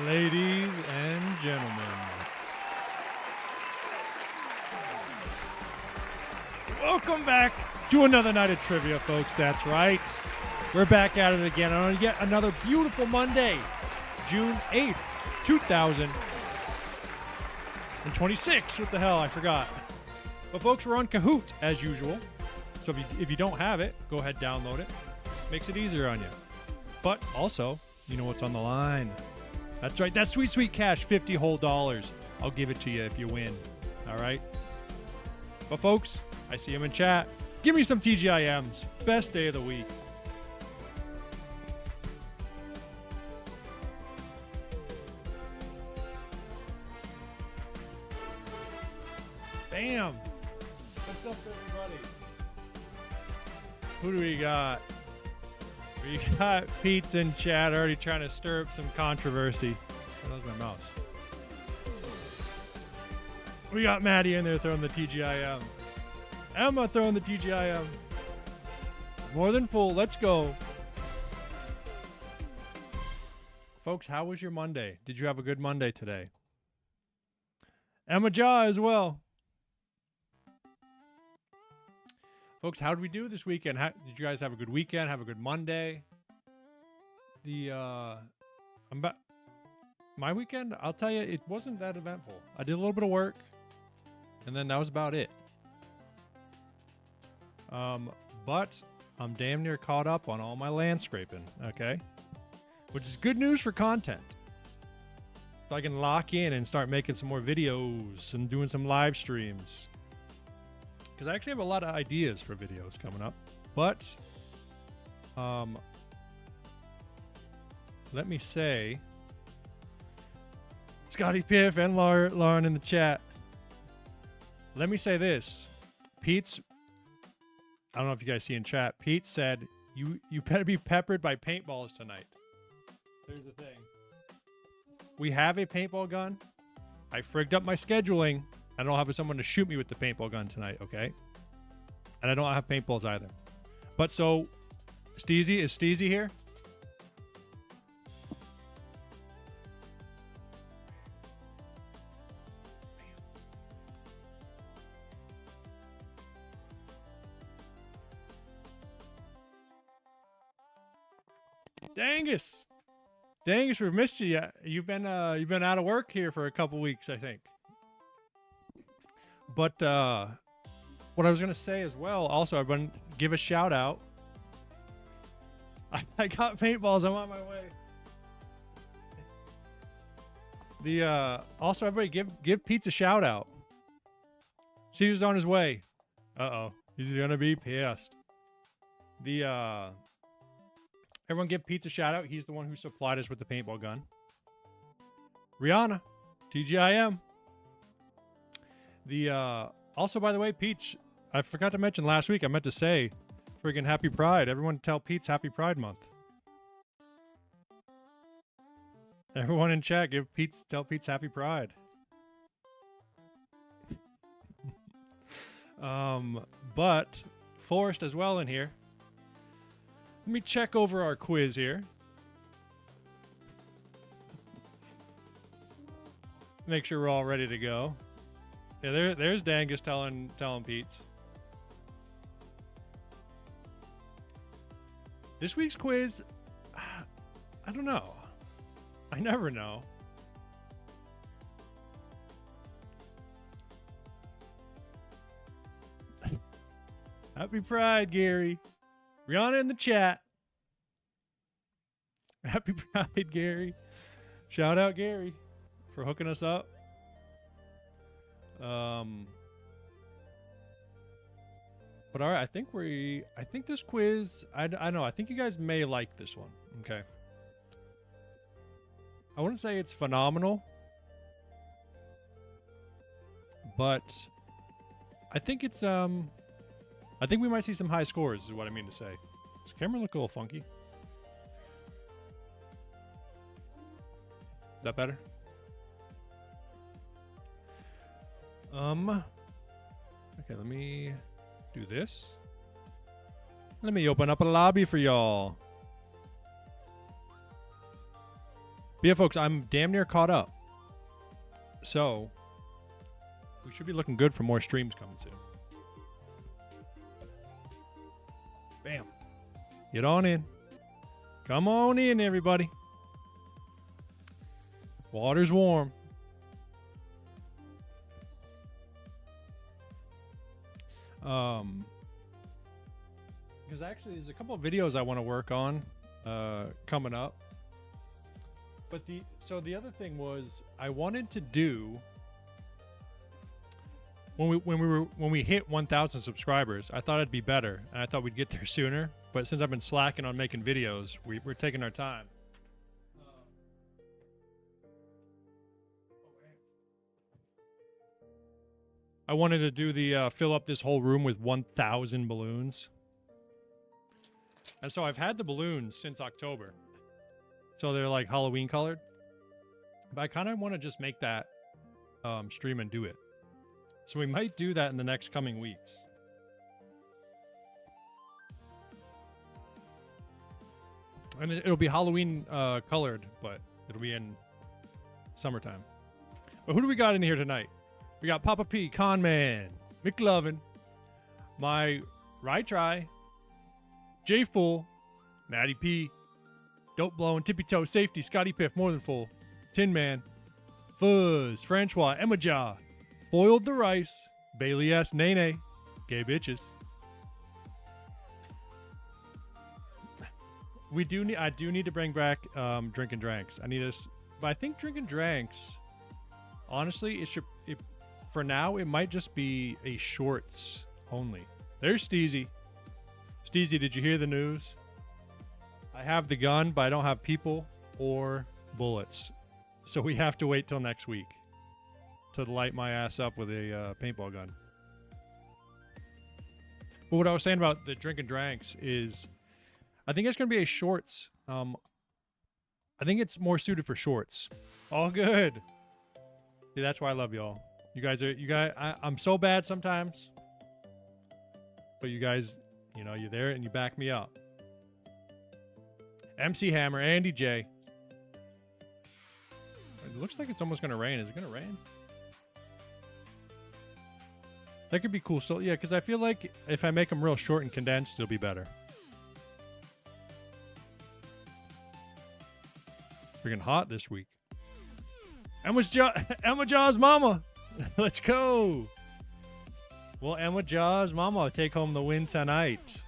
Ladies and gentlemen, welcome back to another night of trivia, folks. That's right. We're back at it again on yet another beautiful Monday, June 8th, 2026. What the hell? I forgot. But folks, we're on Kahoot as usual. So if you don't have it, go ahead, download it. Makes it easier on you. But also, you know what's on the line. That's right. That sweet, sweet cash, 50 whole dollars. I'll give it to you if you win. All right? But folks, I see them in chat. Give me some TGIMs. Best day of the week. Bam. What's up, everybody? Who do we got? We got Pete's in chat already trying to stir up some controversy. Oh, that was my mouse. We got Maddie in there throwing the TGIM. Emma throwing the TGIM. More than full. Let's go. Folks, how was your Monday? Did you have a good Monday today? Emma Jaw as well. Folks, how did we do this weekend? Did you guys have a good weekend? Have a good Monday? My weekend, I'll tell you, it wasn't that eventful. I did a little bit of work, and then that was about it. But I'm damn near caught up on all my land scraping, okay? Which is good news for content. So I can lock in and start making some more videos and doing some live streams. Because I actually have a lot of ideas for videos coming up. But, let me say, Scotty Piff and Lauren in the chat. Let me say this. Pete's, I don't know if you guys see in chat, Pete said, you better be peppered by paintballs tonight. Here's the thing. We have a paintball gun. I frigged up my scheduling. I don't have someone to shoot me with the paintball gun tonight, okay? And I don't have paintballs either. But so, Steezy, is Steezy here? Dangus! Dangus, we've missed you. You've been out of work here for a couple weeks, I think. But what I was going to say as well, also, I'm going to give a shout out. I got paintballs. I'm on my way. Also, everybody give Pete a shout out. Caesar's on his way. Uh-oh. He's going to be pissed. Everyone give Pete a shout out. He's the one who supplied us with the paintball gun. Rihanna. TGIM. Also, by the way, Peach, I forgot to mention last week, I meant to say, friggin' Happy Pride. Everyone tell Pete's Happy Pride Month. Everyone in chat, tell Pete's Happy Pride. But Forrest as well in here. Let me check over our quiz here. Make sure we're all ready to go. Yeah, there's Dangus telling Pete. This week's quiz, I don't know. I never know. Happy Pride, Gary. Rihanna in the chat. Happy Pride, Gary. Shout out, Gary, for hooking us up. But all right, I think this quiz, I don't know, I think you guys may like this one. Okay. I wouldn't say it's phenomenal, but I think it's, I think we might see some high scores is what I mean to say. Does the camera look a little funky? Is that better? Okay, let me do this. Let me open up a lobby for y'all. But yeah, folks, I'm damn near caught up. So we should be looking good for more streams coming soon. Bam. Get on in. Come on in, everybody. Water's warm. Because actually there's a couple of videos I want to work on coming up. But the other thing was I wanted to do when we hit 1,000 subscribers, I thought it'd be better, and I thought we'd get there sooner. But since I've been slacking on making videos, we're taking our time. I wanted to do the fill up this whole room with 1,000 balloons. And so I've had the balloons since October. So they're like Halloween colored. But I kind of want to just make that stream and do it. So we might do that in the next coming weeks. And it'll be Halloween colored, but it'll be in summertime. But who do we got in here tonight? We got Papa P, Conman, McLovin, my Right Try, J Full, Matty P, Dope Blowing, Tippy Toe, Safety, Scotty Piff, More Than Full, Tin Man, Fuzz, Francois, Emma Ja, Foiled the Rice, Bailey S, Nene, Gay Bitches. I do need to bring back Drinking Dranks. But I think Drinking Dranks, honestly, for now, it might just be a shorts only. There's Steezy. Steezy, did you hear the news? I have the gun, but I don't have people or bullets. So we have to wait till next week to light my ass up with a paintball gun. But what I was saying about the Drinking Dranks is I think it's going to be a shorts. I think it's more suited for shorts. All good. See, that's why I love y'all. I'm so bad sometimes. But you guys, you're there and you back me up. MC Hammer, Andy J. It looks like it's almost going to rain. Is it going to rain? That could be cool. So, yeah, because I feel like if I make them real short and condensed, it'll be better. Freaking hot this week. Emma Jaw's mama. Let's go. Well, Emma Jaw's mama take home the win tonight.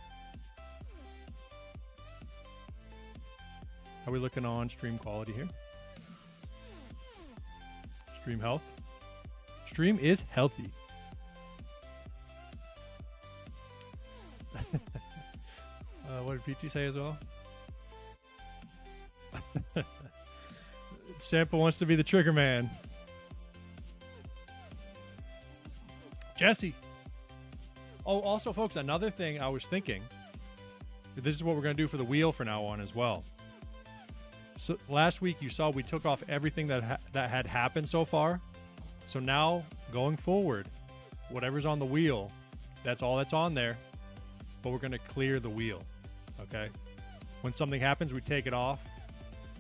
How are we looking on stream quality here? Stream health. Stream is healthy. What did PT say as well? Sampa wants to be the trigger man. Jesse. Oh, also, folks, another thing I was thinking. This is what we're going to do for the wheel from now on as well. So last week you saw we took off everything that had happened so far. So now going forward, whatever's on the wheel, that's all that's on there. But we're going to clear the wheel. Okay? When something happens, we take it off.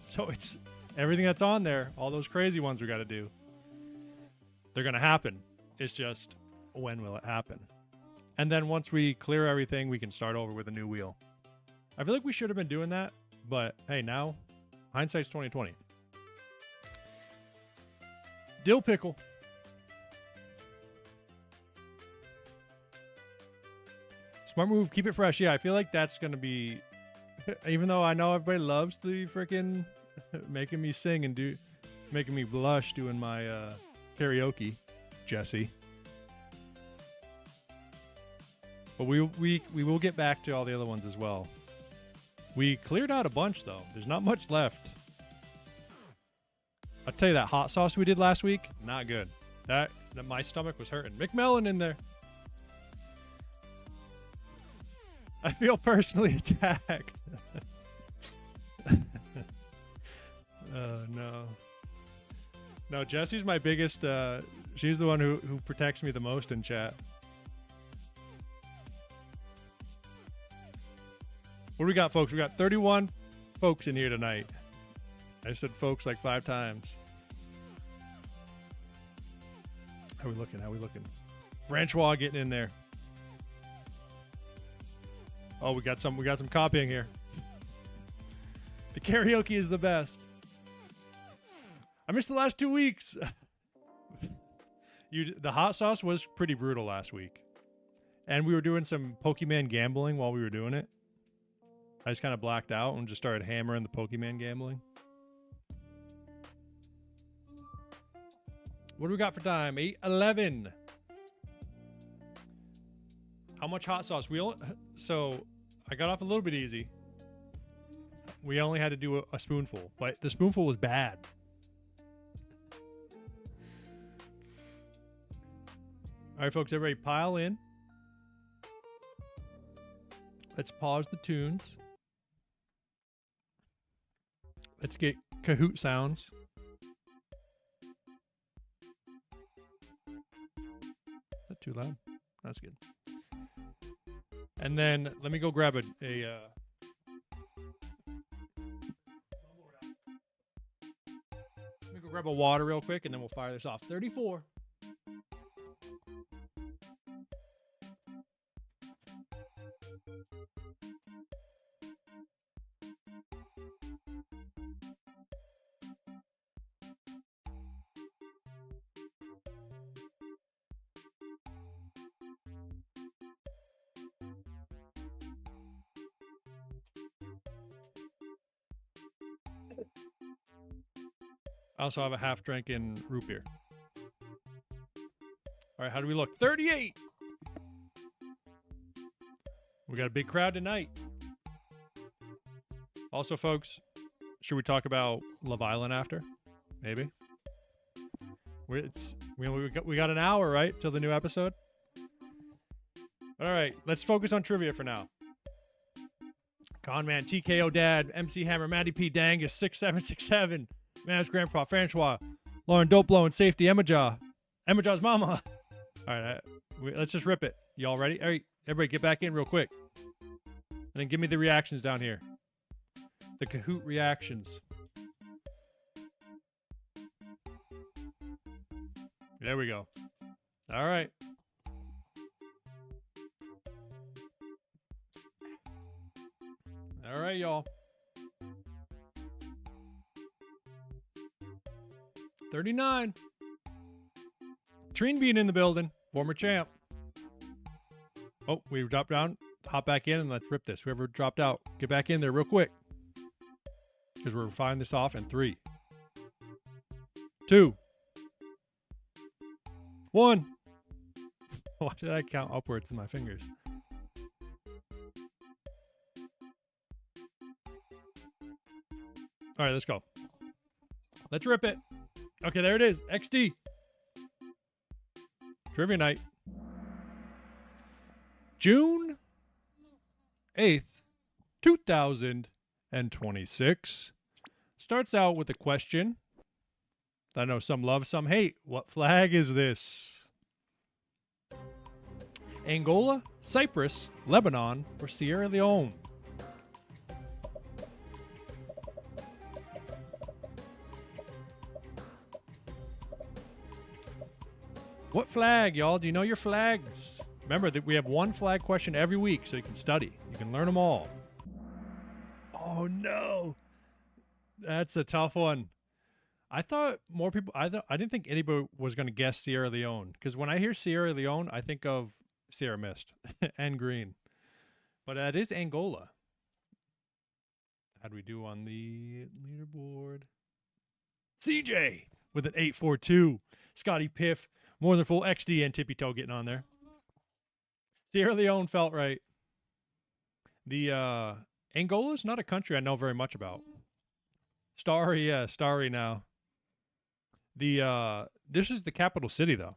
So it's everything that's on there, all those crazy ones we got to do. They're going to happen. It's just when will it happen? And then once we clear everything, we can start over with a new wheel. I feel like we should have been doing that, but hey, now hindsight's 2020. Dill pickle. Smart move, keep it fresh. Yeah, I feel like that's going to be, even though I know everybody loves the freaking making me sing and making me blush doing my karaoke, Jesse. But we will get back to all the other ones as well. We cleared out a bunch, though. There's not much left. I'll tell you, that hot sauce we did last week, not good. That my stomach was hurting. McMillan in there. I feel personally attacked. Oh, no. No, Jesse's my biggest... she's the one who protects me the most in chat. What do we got, folks? We got 31 folks in here tonight. I said folks like 5 times. How we looking? How we looking? Francois getting in there. Oh, we got some copying here. The karaoke is the best. I missed the last 2 weeks. The hot sauce was pretty brutal last week. And we were doing some Pokemon gambling while we were doing it. I just kind of blacked out and just started hammering the Pokemon gambling. What do we got for time? 8:11. How much hot sauce? So I got off a little bit easy. We only had to do a spoonful, but the spoonful was bad. All right, folks, everybody pile in. Let's pause the tunes. Let's get Kahoot sounds. Not too loud. That's good. And then let me go grab let me go grab a water real quick, and then we'll fire this off. 34. I also have a half drink in root beer. All right, how do we look? 38. We got a big crowd tonight. Also, folks, should we talk about Love Island after? Maybe. We got an hour, right, till the new episode? All right, let's focus on trivia for now. Conman, TKO Dad, MC Hammer, Matty P. Dangus, 6767. Man's Grandpa, Francois, Lauren Dope Blowing, Safety, Emmajaw's mama. All right, let's just rip it. Y'all ready? All right, everybody get back in real quick. And then give me the reactions down here. The Kahoot reactions. There we go. All right. All right, y'all. 39. Treen Bean in the building. Former champ. Oh, we dropped down. Hop back in and let's rip this. Whoever dropped out, get back in there real quick. Because we're firing this off in 3, 2, 1. Why did I count upwards with my fingers? All right, let's go. Let's rip it. Okay, there it is. XD. Trivia night. June 8th, 2026. Starts out with a question that I know some love, some hate. What flag is this? Angola, Cyprus, Lebanon, or Sierra Leone? What flag, y'all? Do you know your flags? Remember that we have one flag question every week, so you can study. You can learn them all. Oh, no. That's a tough one. I thought more people... I didn't think anybody was going to guess Sierra Leone. Because when I hear Sierra Leone, I think of Sierra Mist and green. But that is Angola. How'd we do on the leaderboard? CJ with an 842. Scotty Piff. More than full XD and Tippy Toe getting on there. Sierra Leone felt right. The Angola's not a country I know very much about. Starry, yeah, Starry now. This is the capital city though.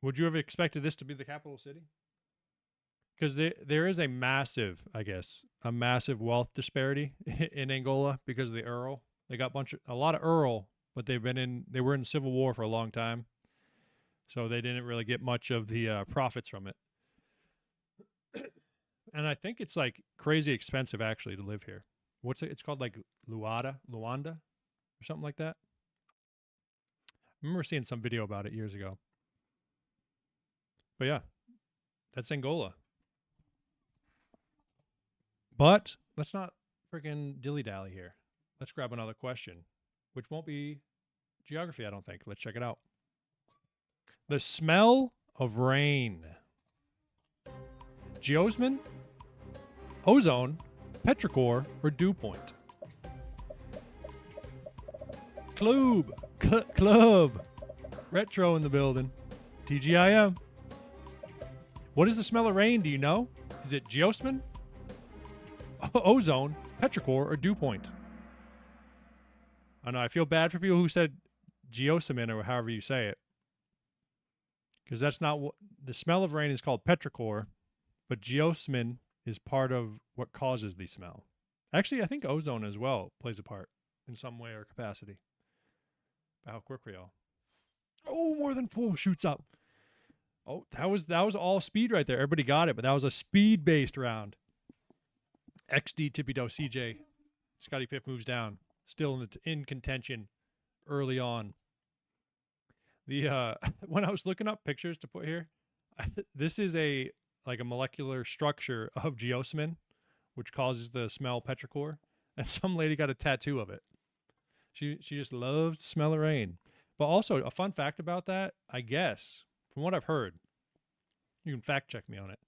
Would you have expected this to be the capital city? Because there is a massive, I guess, a massive wealth disparity in Angola because of the Earl. They got a lot of Earl, but they were in civil war for a long time. So they didn't really get much of the profits from it. And I think it's like crazy expensive actually to live here. what's it? It's called like Luanda or something like that. I remember seeing some video about it years ago. But yeah, that's Angola. But let's not freaking dilly-dally here. Let's grab another question, which won't be geography, I don't think. Let's check it out. The smell of rain. Geosmin, ozone, petrichor, or dew point? Club. Retro in the building. TGIM. What is the smell of rain? Do you know? Is it geosmin, ozone, petrichor, or dew point? I know. I feel bad for people who said geosmin or however you say it, because that's not what the smell of rain is called. Petrichor, but geosmin is part of what causes the smell. Actually, I think ozone as well plays a part in some way or capacity. How quick we are. Oh, more than full shoots up. Oh, that was all speed right there. Everybody got it, but that was a speed-based round. XD Tippy Toe CJ. Scotty Piff moves down. Still in contention early on. The when I was looking up pictures to put here, this is a molecular structure of geosmin, which causes the smell petrichor, and some lady got a tattoo of it. She just loves to smell the rain. But also a fun fact about that, I guess, from what I've heard, you can fact check me on it.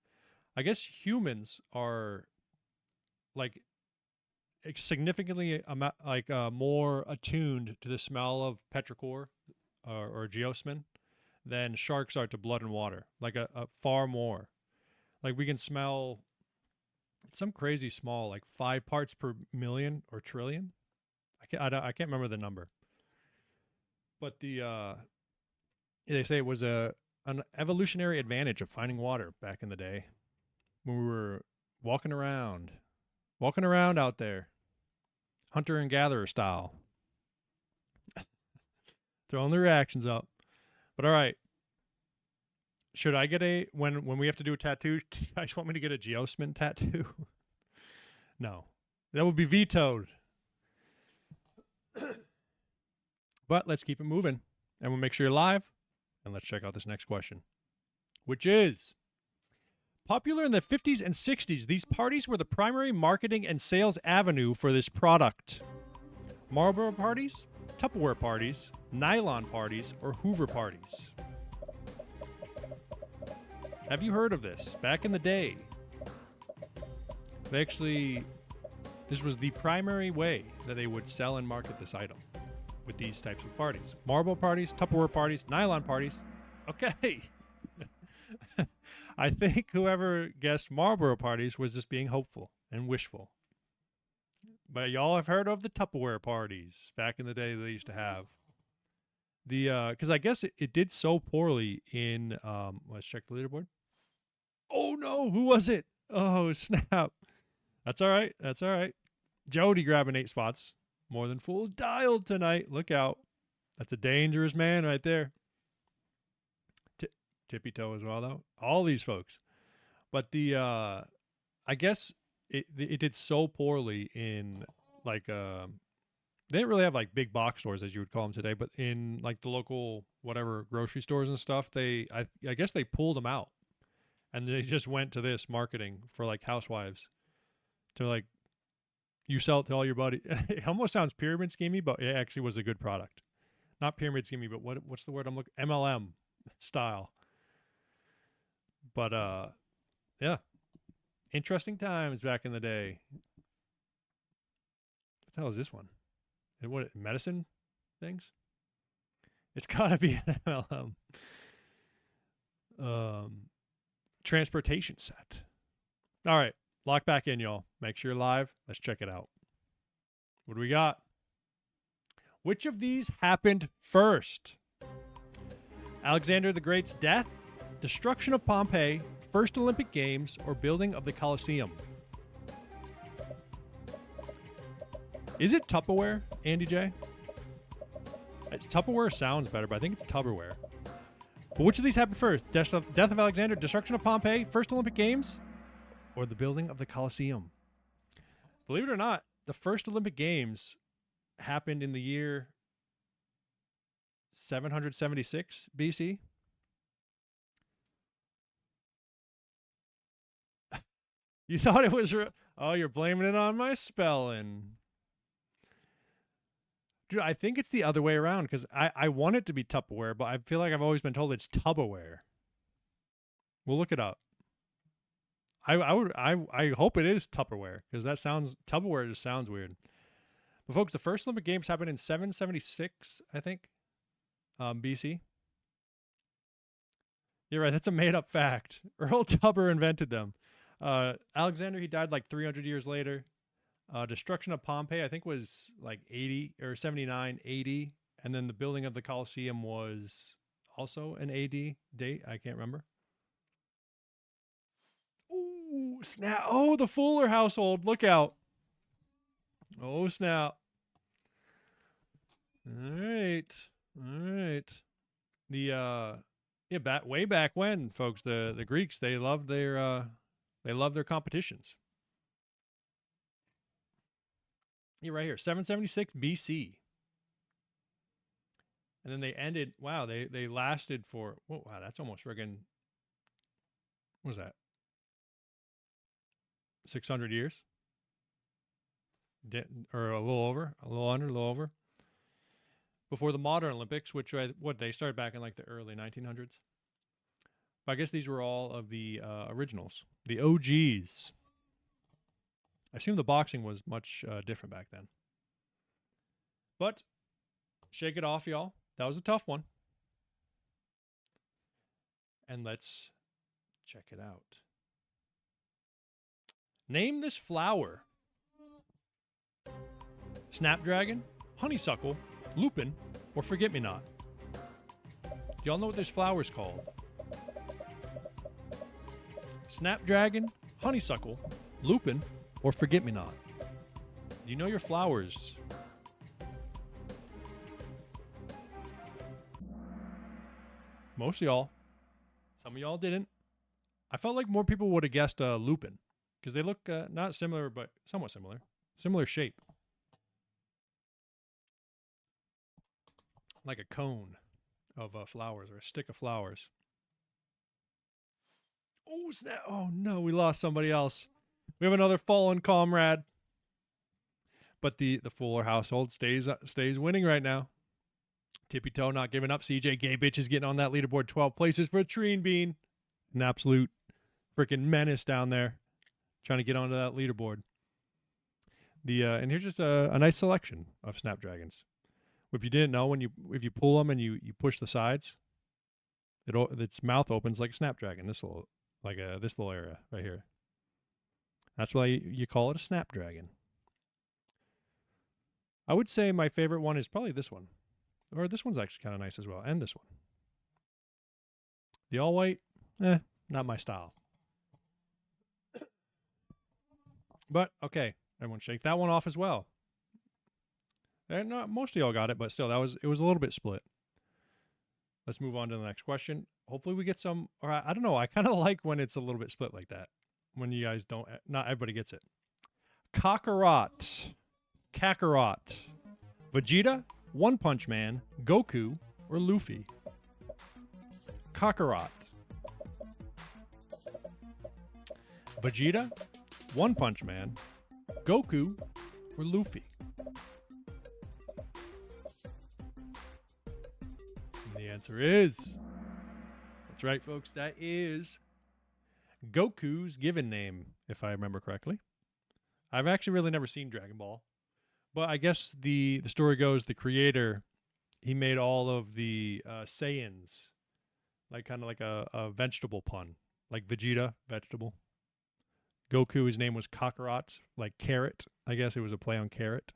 I guess humans are like significantly more attuned to the smell of petrichor or geosmin than sharks are to blood and water. Like a far more. Like we can smell some crazy small, like 5 parts per million or trillion. I can't remember the number. But they say it was an evolutionary advantage of finding water back in the day when we were walking around out there, hunter and gatherer style, throwing the reactions up. But all right, should I get when we have to do a tattoo? Do you guys want me to get a geosmin tattoo? No, that would be vetoed. But let's keep it moving, and we'll make sure you're live, and let's check out this next question, which is, popular in the 50s and 60s, these parties were the primary marketing and sales avenue for this product. Marlboro parties, Tupperware parties, nylon parties, or Hoover parties? Have you heard of this? Back in the day, this was the primary way that they would sell and market this item with these types of parties. Marble parties, Tupperware parties, nylon parties. Okay. I think whoever guessed Marlboro parties was just being hopeful and wishful. But y'all have heard of the Tupperware parties back in the day they used to have. Because I guess it did so poorly in, let's check the leaderboard. Oh no, who was it? Oh, snap. That's all right. That's all right. Jody grabbing 8 spots. More than fools dialed tonight. Look out. That's a dangerous man right there. Tippy toe as well, though. All these folks. But I guess it did so poorly in they didn't really have like big box stores as you would call them today, but in like the local whatever grocery stores and stuff, I guess they pulled them out, and they just went to this marketing for like housewives to like, you sell it to all your buddies. It almost sounds pyramid schemey, but it actually was a good product. Not pyramid schemey, but what's the word I'm looking? MLM style. But yeah, interesting times back in the day. What the hell is this one? And what, medicine things? It's gotta be an MLM. Transportation set. All right. Lock back in, y'all. Make sure you're live. Let's check it out. What do we got? Which of these happened first? Alexander the Great's death, destruction of Pompeii, first Olympic Games, or building of the Colosseum? Is it Tupperware, Andy J? Tupperware sounds better, but I think it's Tupperware. But which of these happened first? Death of Alexander, destruction of Pompeii, first Olympic Games, or the building of the Colosseum? Believe it or not, the first Olympic Games happened in the year 776 BC. You thought it was oh, you're blaming it on my spelling. Dude, I think it's the other way around because I want it to be Tupperware, but I feel like I've always been told it's Tubberware. We'll look it up. I hope it is Tupperware because Tupperware just sounds weird. But folks, the first Olympic Games happened in 776, I think, BC. You're right. That's a made up fact. Earl Tubber invented them. Alexander, he died like 300 years later. Destruction of Pompeii, I think, was like 80 or 79 AD. And then the building of the Colosseum was also an AD date. I can't remember. Ooh, snap. Oh, the Fuller household. Look out. Oh, snap. All right. All right. The, way back when, folks, the Greeks, they loved their competitions. You're right here, 776 BC. And then they ended, wow, they lasted for, wow, that's almost friggin', what was that? 600 years? Or a little over, a little under, a little over. Before the modern Olympics, which they started back in like the early 1900s. But I guess these were all of the originals, the OGs. I assume the boxing was much different back then. But shake it off, y'all. That was a tough one. And let's check it out. Name this flower. Snapdragon, honeysuckle, lupin, or forget-me-not. Y'all know what this flower is called? Snapdragon, honeysuckle, lupin, or forget-me-not. Do you know your flowers? Most of y'all. Some of y'all didn't. I felt like more people would have guessed lupin because they look not similar, but somewhat similar. Similar shape. Like a cone of flowers or a stick of flowers. Oh, snap. Oh, no, we lost somebody else. We have another fallen comrade. But the Fuller household stays winning right now. Tippy Toe not giving up. CJ Gay Bitch is getting on that leaderboard 12 places for a Treen Bean. An absolute freaking menace down there. Trying to get onto that leaderboard. And here's just a nice selection of Snapdragons. If you didn't know, if you pull them and you push the sides, its mouth opens like a Snapdragon. This little area right here. That's why you call it a Snapdragon. I would say my favorite one is probably this one. Or this one's actually kind of nice as well. And this one. The all white, not my style. But, okay. Everyone shake that one off as well. And not most of y'all got it, but still, it was a little bit split. Let's move on to the next question. Hopefully we get some, or I don't know. I kind of like when it's a little bit split like that. When you guys don't, not everybody gets it. Kakarot, Vegeta, One Punch Man, Goku, or Luffy? Kakarot. Vegeta, One Punch Man, Goku, or Luffy? And the answer is, that's right, folks, that is Goku's given name, if I remember correctly. I've actually really never seen Dragon Ball. But I guess the story goes the creator, he made all of the Saiyans, like kind of like a vegetable pun. Like Vegeta, vegetable. Goku, his name was Kakarot, like carrot. I guess it was a play on carrot.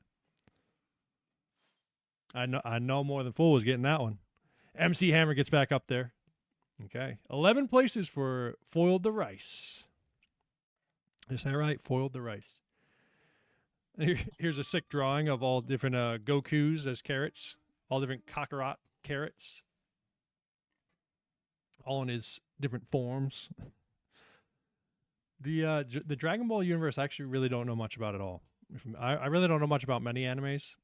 I know more than Fool was getting that one. MC Hammer gets back up there. Okay. 11 places for Foiled the Rice. Is that right? Foiled the Rice. Here's a sick drawing of all different Gokus as carrots. All different Kakarot carrots. All in his different forms. The Dragon Ball universe I actually really don't know much about at all. I really don't know much about many animes.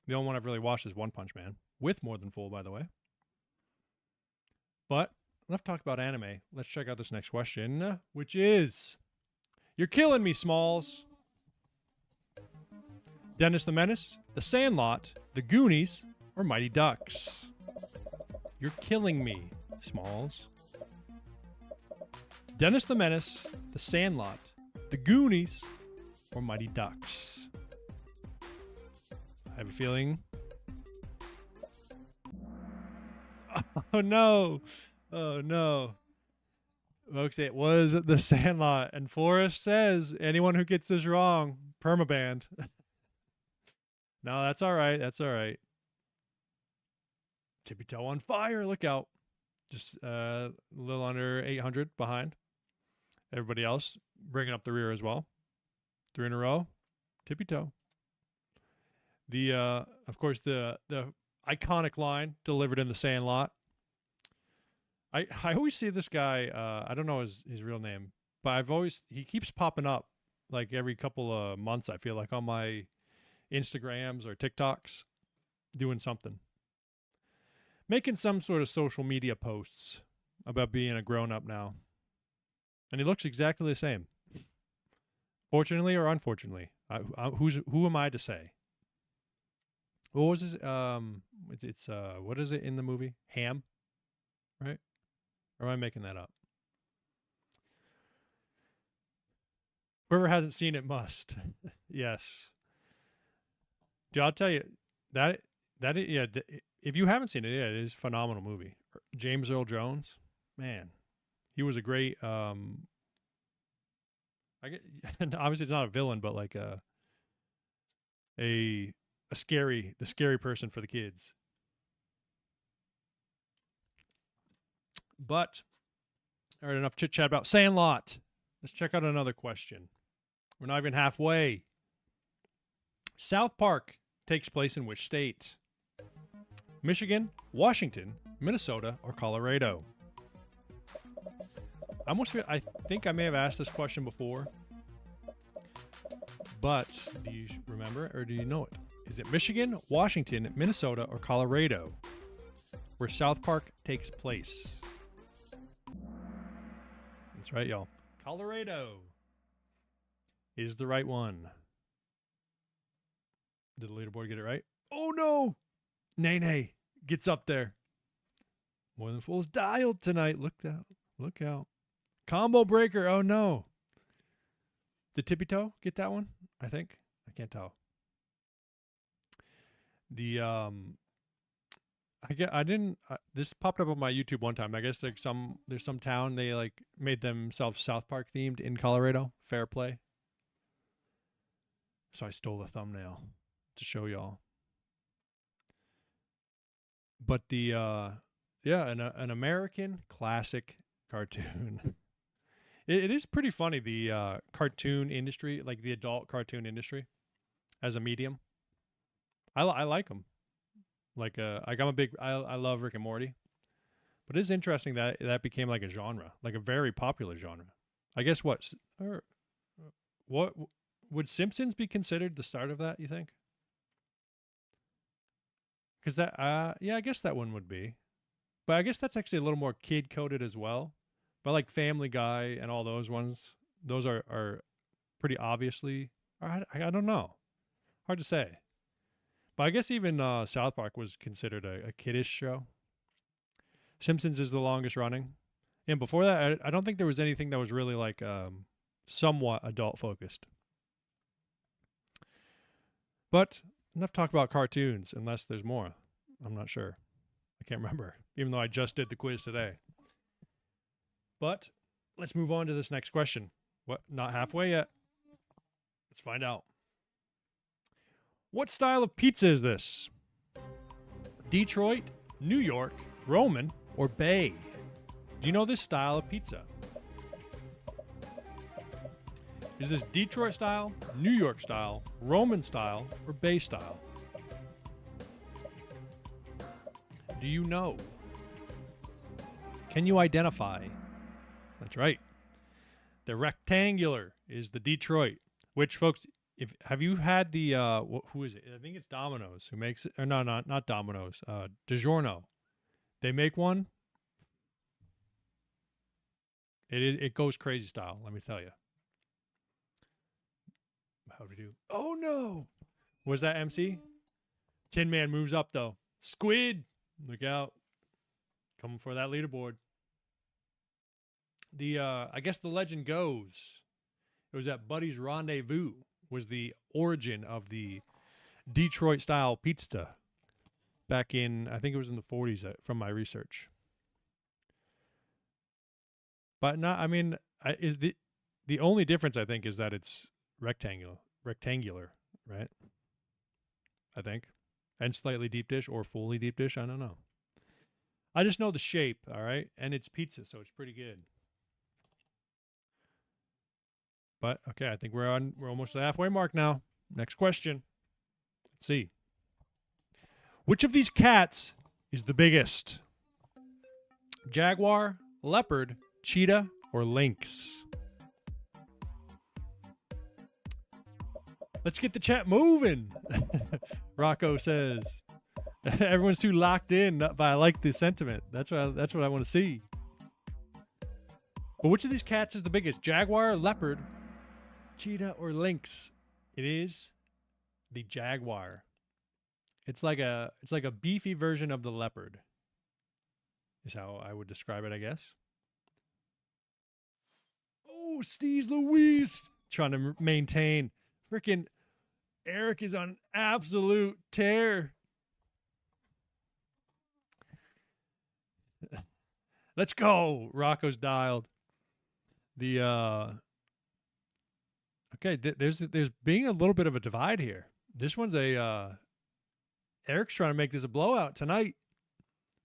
The only one I've really watched is One Punch Man, with more than full, by the way. But enough talk about anime. Let's check out this next question, which is, you're killing me, Smalls. Dennis the Menace, The Sandlot, The Goonies, or Mighty Ducks? You're killing me, Smalls. Dennis the Menace, The Sandlot, The Goonies, or Mighty Ducks? I have a feeling. Oh no. Oh no. Folks, it was The Sandlot. And Forrest says, anyone who gets this wrong, permabanned. No, that's all right. That's all right. Tippy toe on fire. Look out. Just a little under 800 behind. Everybody else bringing up the rear as well. 3 in a row. Tippy toe. Of course, the iconic line delivered in The Sandlot. I always see this guy. I don't know his real name, but he keeps popping up like every couple of months. I feel like on my Instagrams or TikToks, doing something, making some sort of social media posts about being a grown up now, and he looks exactly the same. Fortunately or unfortunately, who am I to say? What was his? It's what is it in the movie? Ham, right? Or am I making that up? Whoever hasn't seen it must. Yes. Dude, I'll tell you if you haven't seen it, yeah, it is a phenomenal movie. James Earl Jones, man, he was a great. Obviously it's not a villain, but like the scary person for the kids. But, all right, enough chit chat about Sandlot. Let's check out another question. We're not even halfway. South Park takes place in which state? Michigan, Washington, Minnesota, or Colorado? I think I may have asked this question before. But do you remember or do you know it? Is it Michigan, Washington, Minnesota, or Colorado where South Park takes place? That's right, y'all. Colorado is the right one. Did the leaderboard get it right? Oh, no. Nay gets up there. More than fool's dialed tonight. Look out. Look out. Combo breaker. Oh, no. Did Tippy Toe get that one? I think. I can't tell. This popped up on my YouTube one time. I guess there's some town they like made themselves South Park themed in Colorado. Fair play. So I stole the thumbnail to show y'all. But an American classic cartoon. It is pretty funny, the cartoon industry, like the adult cartoon industry as a medium. I like them. Like I love Rick and Morty. But it is interesting that became like a genre, like a very popular genre. I guess what would Simpsons be considered the start of that, you think? Because that I guess that one would be. But I guess that's actually a little more kid coded as well. But like Family Guy and all those ones, those are pretty obviously, I don't know. Hard to say. But I guess even South Park was considered a kiddish show. Simpsons is the longest running. And before that, I don't think there was anything that was really like somewhat adult focused. But enough talk about cartoons, unless there's more. I'm not sure. I can't remember, even though I just did the quiz today. But let's move on to this next question. What? Not halfway yet. Let's find out. What style of pizza is this? Detroit, New York, Roman, or Bay? Do you know this style of pizza? Is this Detroit style, New York style, Roman style, or Bay style? Do you know? Can you identify? That's right. The rectangular is the Detroit, which, folks, if have you had the who is it? I think it's Domino's who makes it, or no, not Domino's. DiGiorno. They make one. It goes crazy style. Let me tell you. How do we do? Oh no! Was that MC? Tin Man moves up though. Squid, look out! Coming for that leaderboard. The I guess the legend goes it was at Buddy's Rendezvous was the origin of the Detroit style pizza back in I think it was in the 40s from my research. But not I mean is the only difference I think is that it's rectangular, right? I think. And slightly deep dish or fully deep dish, I don't know. I just know the shape, all right? And it's pizza, so it's pretty good. But okay, I think we're almost the halfway mark now. Next question. Let's see. Which of these cats is the biggest? Jaguar, leopard, cheetah, or lynx? Let's get the chat moving. Rocco says. Everyone's too locked in, but I like the sentiment. That's what I want to see. But which of these cats is the biggest? Jaguar, leopard, cheetah, or lynx? It is the jaguar. It's like a beefy version of the leopard. Is how I would describe it, I guess. Oh, Steez Louise trying to maintain. Freaking Eric is on absolute tear. Let's go. Rocco's dialed. The okay, there's being a little bit of a divide here. This one's Eric's trying to make this a blowout tonight.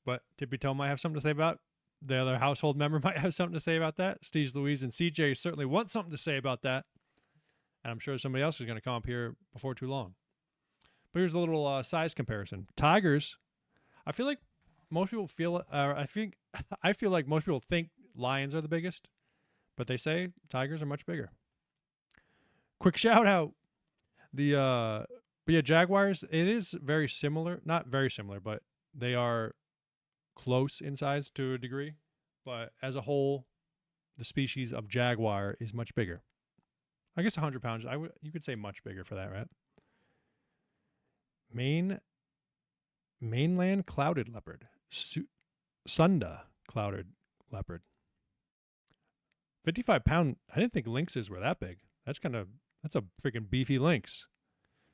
But Tippy Toe might have something to say about the other household member might have something to say about that. Steve, Louise, and CJ certainly want something to say about that. And I'm sure somebody else is going to come up here before too long. But here's a little size comparison. Tigers, I feel like most people feel, I feel like most people think lions are the biggest, but they say tigers are much bigger. Quick shout out. But yeah, jaguars, it is very similar. Not very similar, but they are close in size to a degree. But as a whole, the species of jaguar is much bigger. I guess 100 pounds. You could say much bigger for that, right? Mainland clouded leopard. Sunda clouded leopard. 55-pound. I didn't think lynxes were that big. That's a freaking beefy lynx.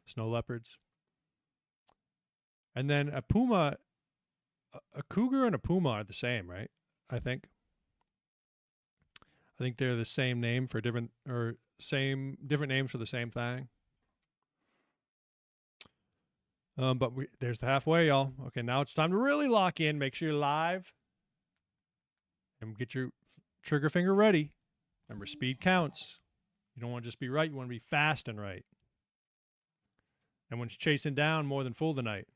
Snow leopards. And then a puma, a cougar and a puma are the same, right? I think they're the same name for different names for the same thing. But there's the halfway, y'all. Okay, now it's time to really lock in. Make sure you're live and get your trigger finger ready. Remember, speed counts. You don't want to just be right. You want to be fast and right. And when it's chasing down, more than fool tonight.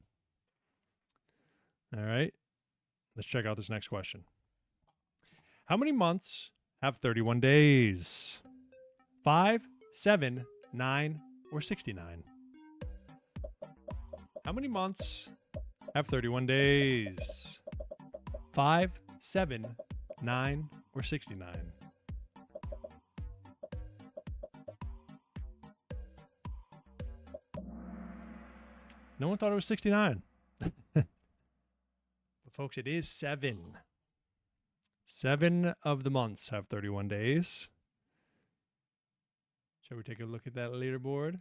All right. Let's check out this next question. How many months have 31 days? 5, 7, 9, or 69? How many months have 31 days? 5, 7, 9, or 69? No one thought it was 69. But folks, it is 7. 7 of the months have 31 days. Shall we take a look at that leaderboard?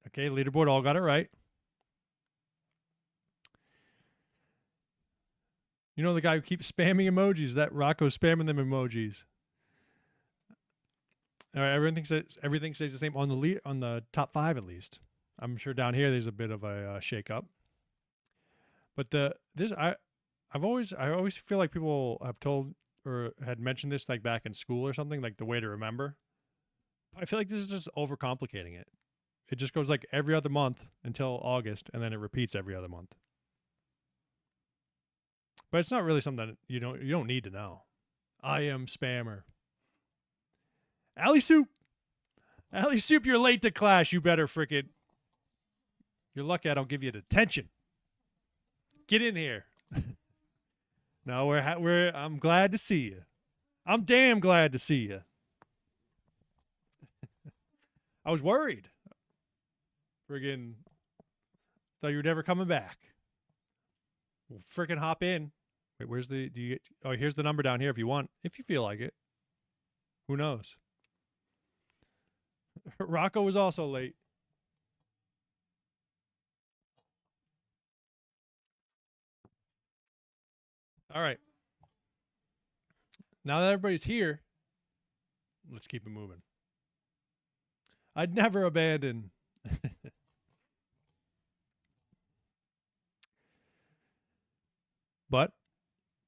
Okay, leaderboard all got it right. You know the guy who keeps spamming emojis, that Rocco's spamming them emojis. All right, everything stays the same on the top 5 at least. I'm sure down here there's a bit of a shake up. But I always feel like people have told or had mentioned this like back in school or something, like the way to remember. I feel like this is just overcomplicating it. It just goes like every other month until August, and then it repeats every other month. But it's not really something you don't need to know. I am spammer. Alley Soup. Alley Soup, you're late to class. You better frickin'. You're lucky I don't give you detention. Get in here. No, I'm glad to see you. I'm damn glad to see you. I was worried. Friggin' thought you were never coming back. Well, frickin' hop in. Wait, where's the? Do you get? Oh, here's the number down here if you want. If you feel like it. Who knows? Rocco was also late. All right. Now that everybody's here, let's keep it moving. I'd never abandon. But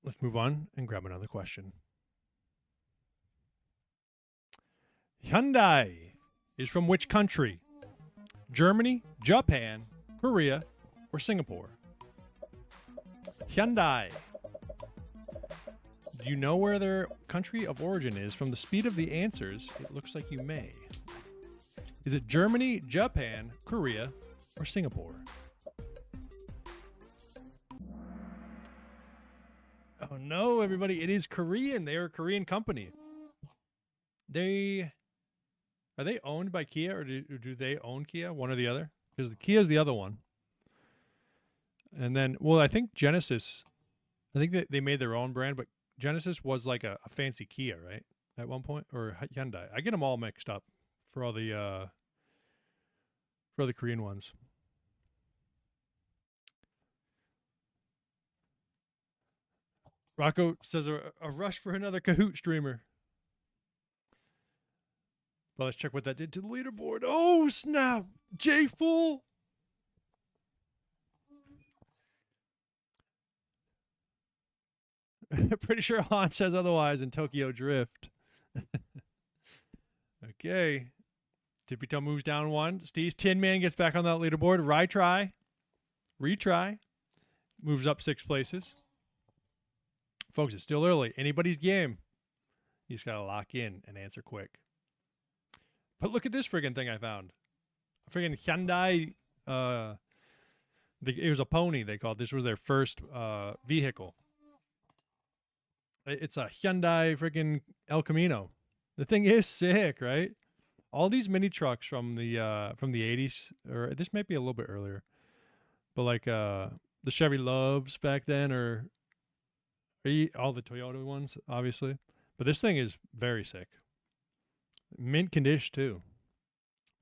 let's move on and grab another question. Hyundai is from which country? Germany, Japan, Korea, or Singapore? Hyundai. Do you know where their country of origin is? From the speed of the answers, it looks like you may. Is it Germany, Japan, Korea, or Singapore? Oh no, everybody, it is Korean. They are a Korean company. Are they owned by Kia, or do they own Kia? One or the other? Because the Kia is the other one. And then, well, I think Genesis, I think they made their own brand, but Genesis was like a fancy Kia, right? At one point, or Hyundai. I get them all mixed up for all the Korean ones. Rocco says a rush for another Kahoot streamer. Well, let's check what that did to the leaderboard. Oh, snap. J-Fool. Pretty sure Han says otherwise in Tokyo Drift. Okay. Tippy Toe moves down one. Steve's Tin Man gets back on that leaderboard. Retry. Moves up 6 places. Folks, it's still early. Anybody's game. You just got to lock in and answer quick. But look at this friggin' thing I found. A friggin' Hyundai. It was a pony, they called it. This was their first vehicle. It's a Hyundai friggin' El Camino. The thing is sick, right? All these mini trucks from the 80s, or this might be a little bit earlier, but like the Chevy Loves back then, or all the Toyota ones, obviously. But this thing is very sick. Mint condition too.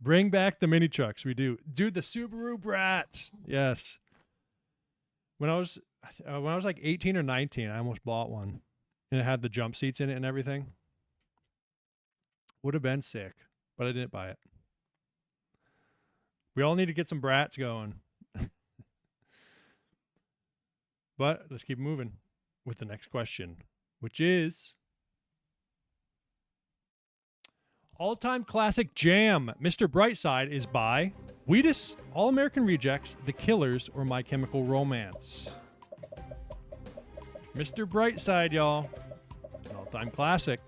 Bring back the mini trucks. We do. Dude, the Subaru Brat. Yes. When I was like 18 or 19, I almost bought one. And it had the jump seats in it and everything. Would have been sick, but I didn't buy it. We all need to get some brats going. But let's keep moving with the next question, which is all-time classic jam. Mr. Brightside is by Wheatus, All American Rejects, The Killers, or My Chemical Romance. Mr. Brightside, y'all. An all-time classic.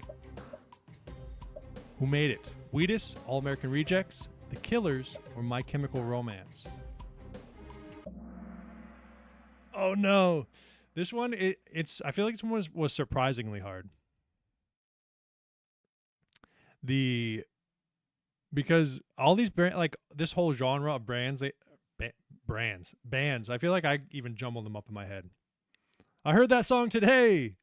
Who made it? Wheatus, All American Rejects, The Killers, or My Chemical Romance? Oh no. This one, I feel like this one was surprisingly hard. Because all these like this whole genre of bands, I feel like I even jumbled them up in my head. I heard that song today.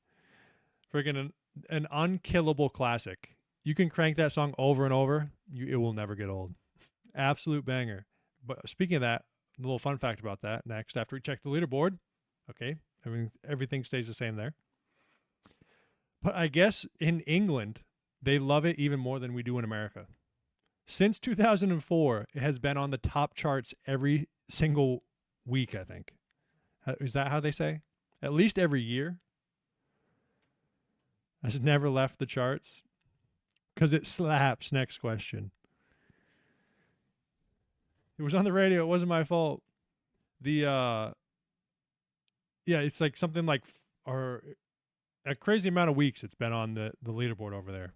Freaking an unkillable classic. You can crank that song over and over. It will never get old. Absolute banger. But speaking of that, a little fun fact about that next after we check the leaderboard. Okay, everything stays the same there. But I guess in England, they love it even more than we do in America. Since 2004, it has been on the top charts every single week, I think. Is that how they say? At least every year. Has never left the charts. Because it slaps. Next question. It was on the radio. It wasn't my fault. It's like something like, or a crazy amount of weeks it's been on the leaderboard over there.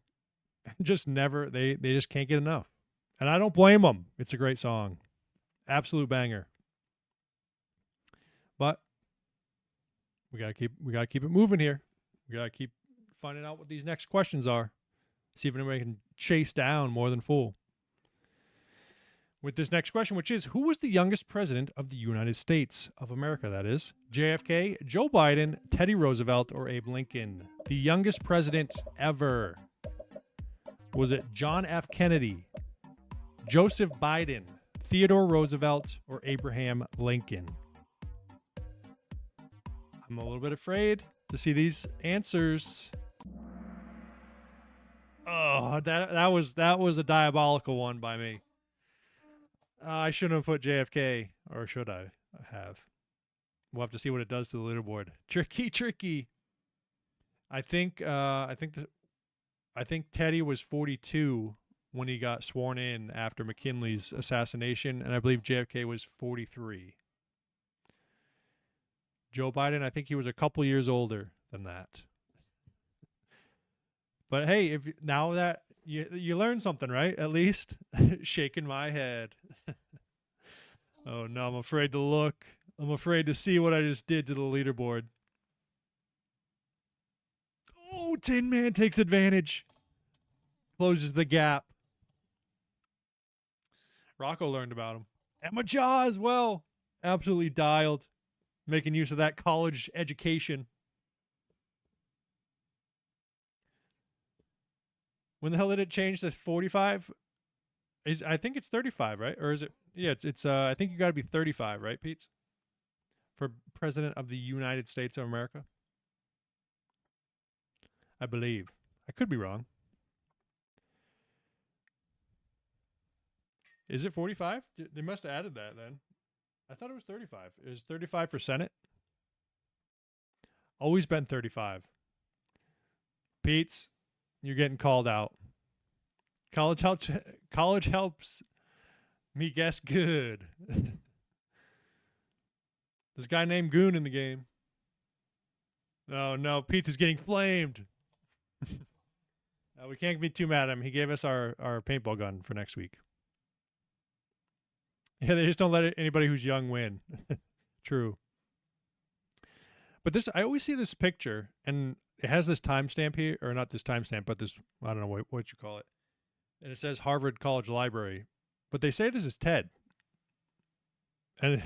Just never, they just can't get enough. And I don't blame them. It's a great song. Absolute banger. But we gotta keep it moving here. We gotta keep finding out what these next questions are. See if anybody can chase down more than full. With this next question, which is, who was the youngest president of the United States of America? That is JFK, Joe Biden, Teddy Roosevelt, or Abe Lincoln? The youngest president ever. Was it John F. Kennedy, Joseph Biden, Theodore Roosevelt, or Abraham Lincoln? I'm a little bit afraid to see these answers. Oh, that was a diabolical one by me. I shouldn't have put JFK, or should I have? We'll have to see what it does to the leaderboard. Tricky. I think Teddy was 42 when he got sworn in after McKinley's assassination, and I believe JFK was 43. Joe Biden, I think he was a couple years older than that. But hey, if now that you learn something, right? At least shaking my head. Oh no, I'm afraid to look. I'm afraid to see what I just did to the leaderboard. Oh, Tin Man takes advantage. Closes the gap. Rocco learned about him. Emma Jaw as well. Absolutely dialed. Making use of that college education. When the hell did it change to 45? I think it's 35, right? Or is it? Yeah, it's I think you got to be 35, right, Pete? For president of the United States of America. I believe. I could be wrong. Is it 45? They must have added that then. I thought it was 35. It was 35 for Senate. Always been 35. Pete's, you're getting called out. College helps me guess good. There's a guy named Goon in the game. Oh no, Pete is getting flamed. We can't be too mad at him. He gave us our paintball gun for next week. Yeah, they just don't let anybody who's young win. True. But this, I always see this picture, and it has this timestamp here, or not this timestamp, but this, I don't know what you call it. And it says Harvard College Library. But they say this is Ted. And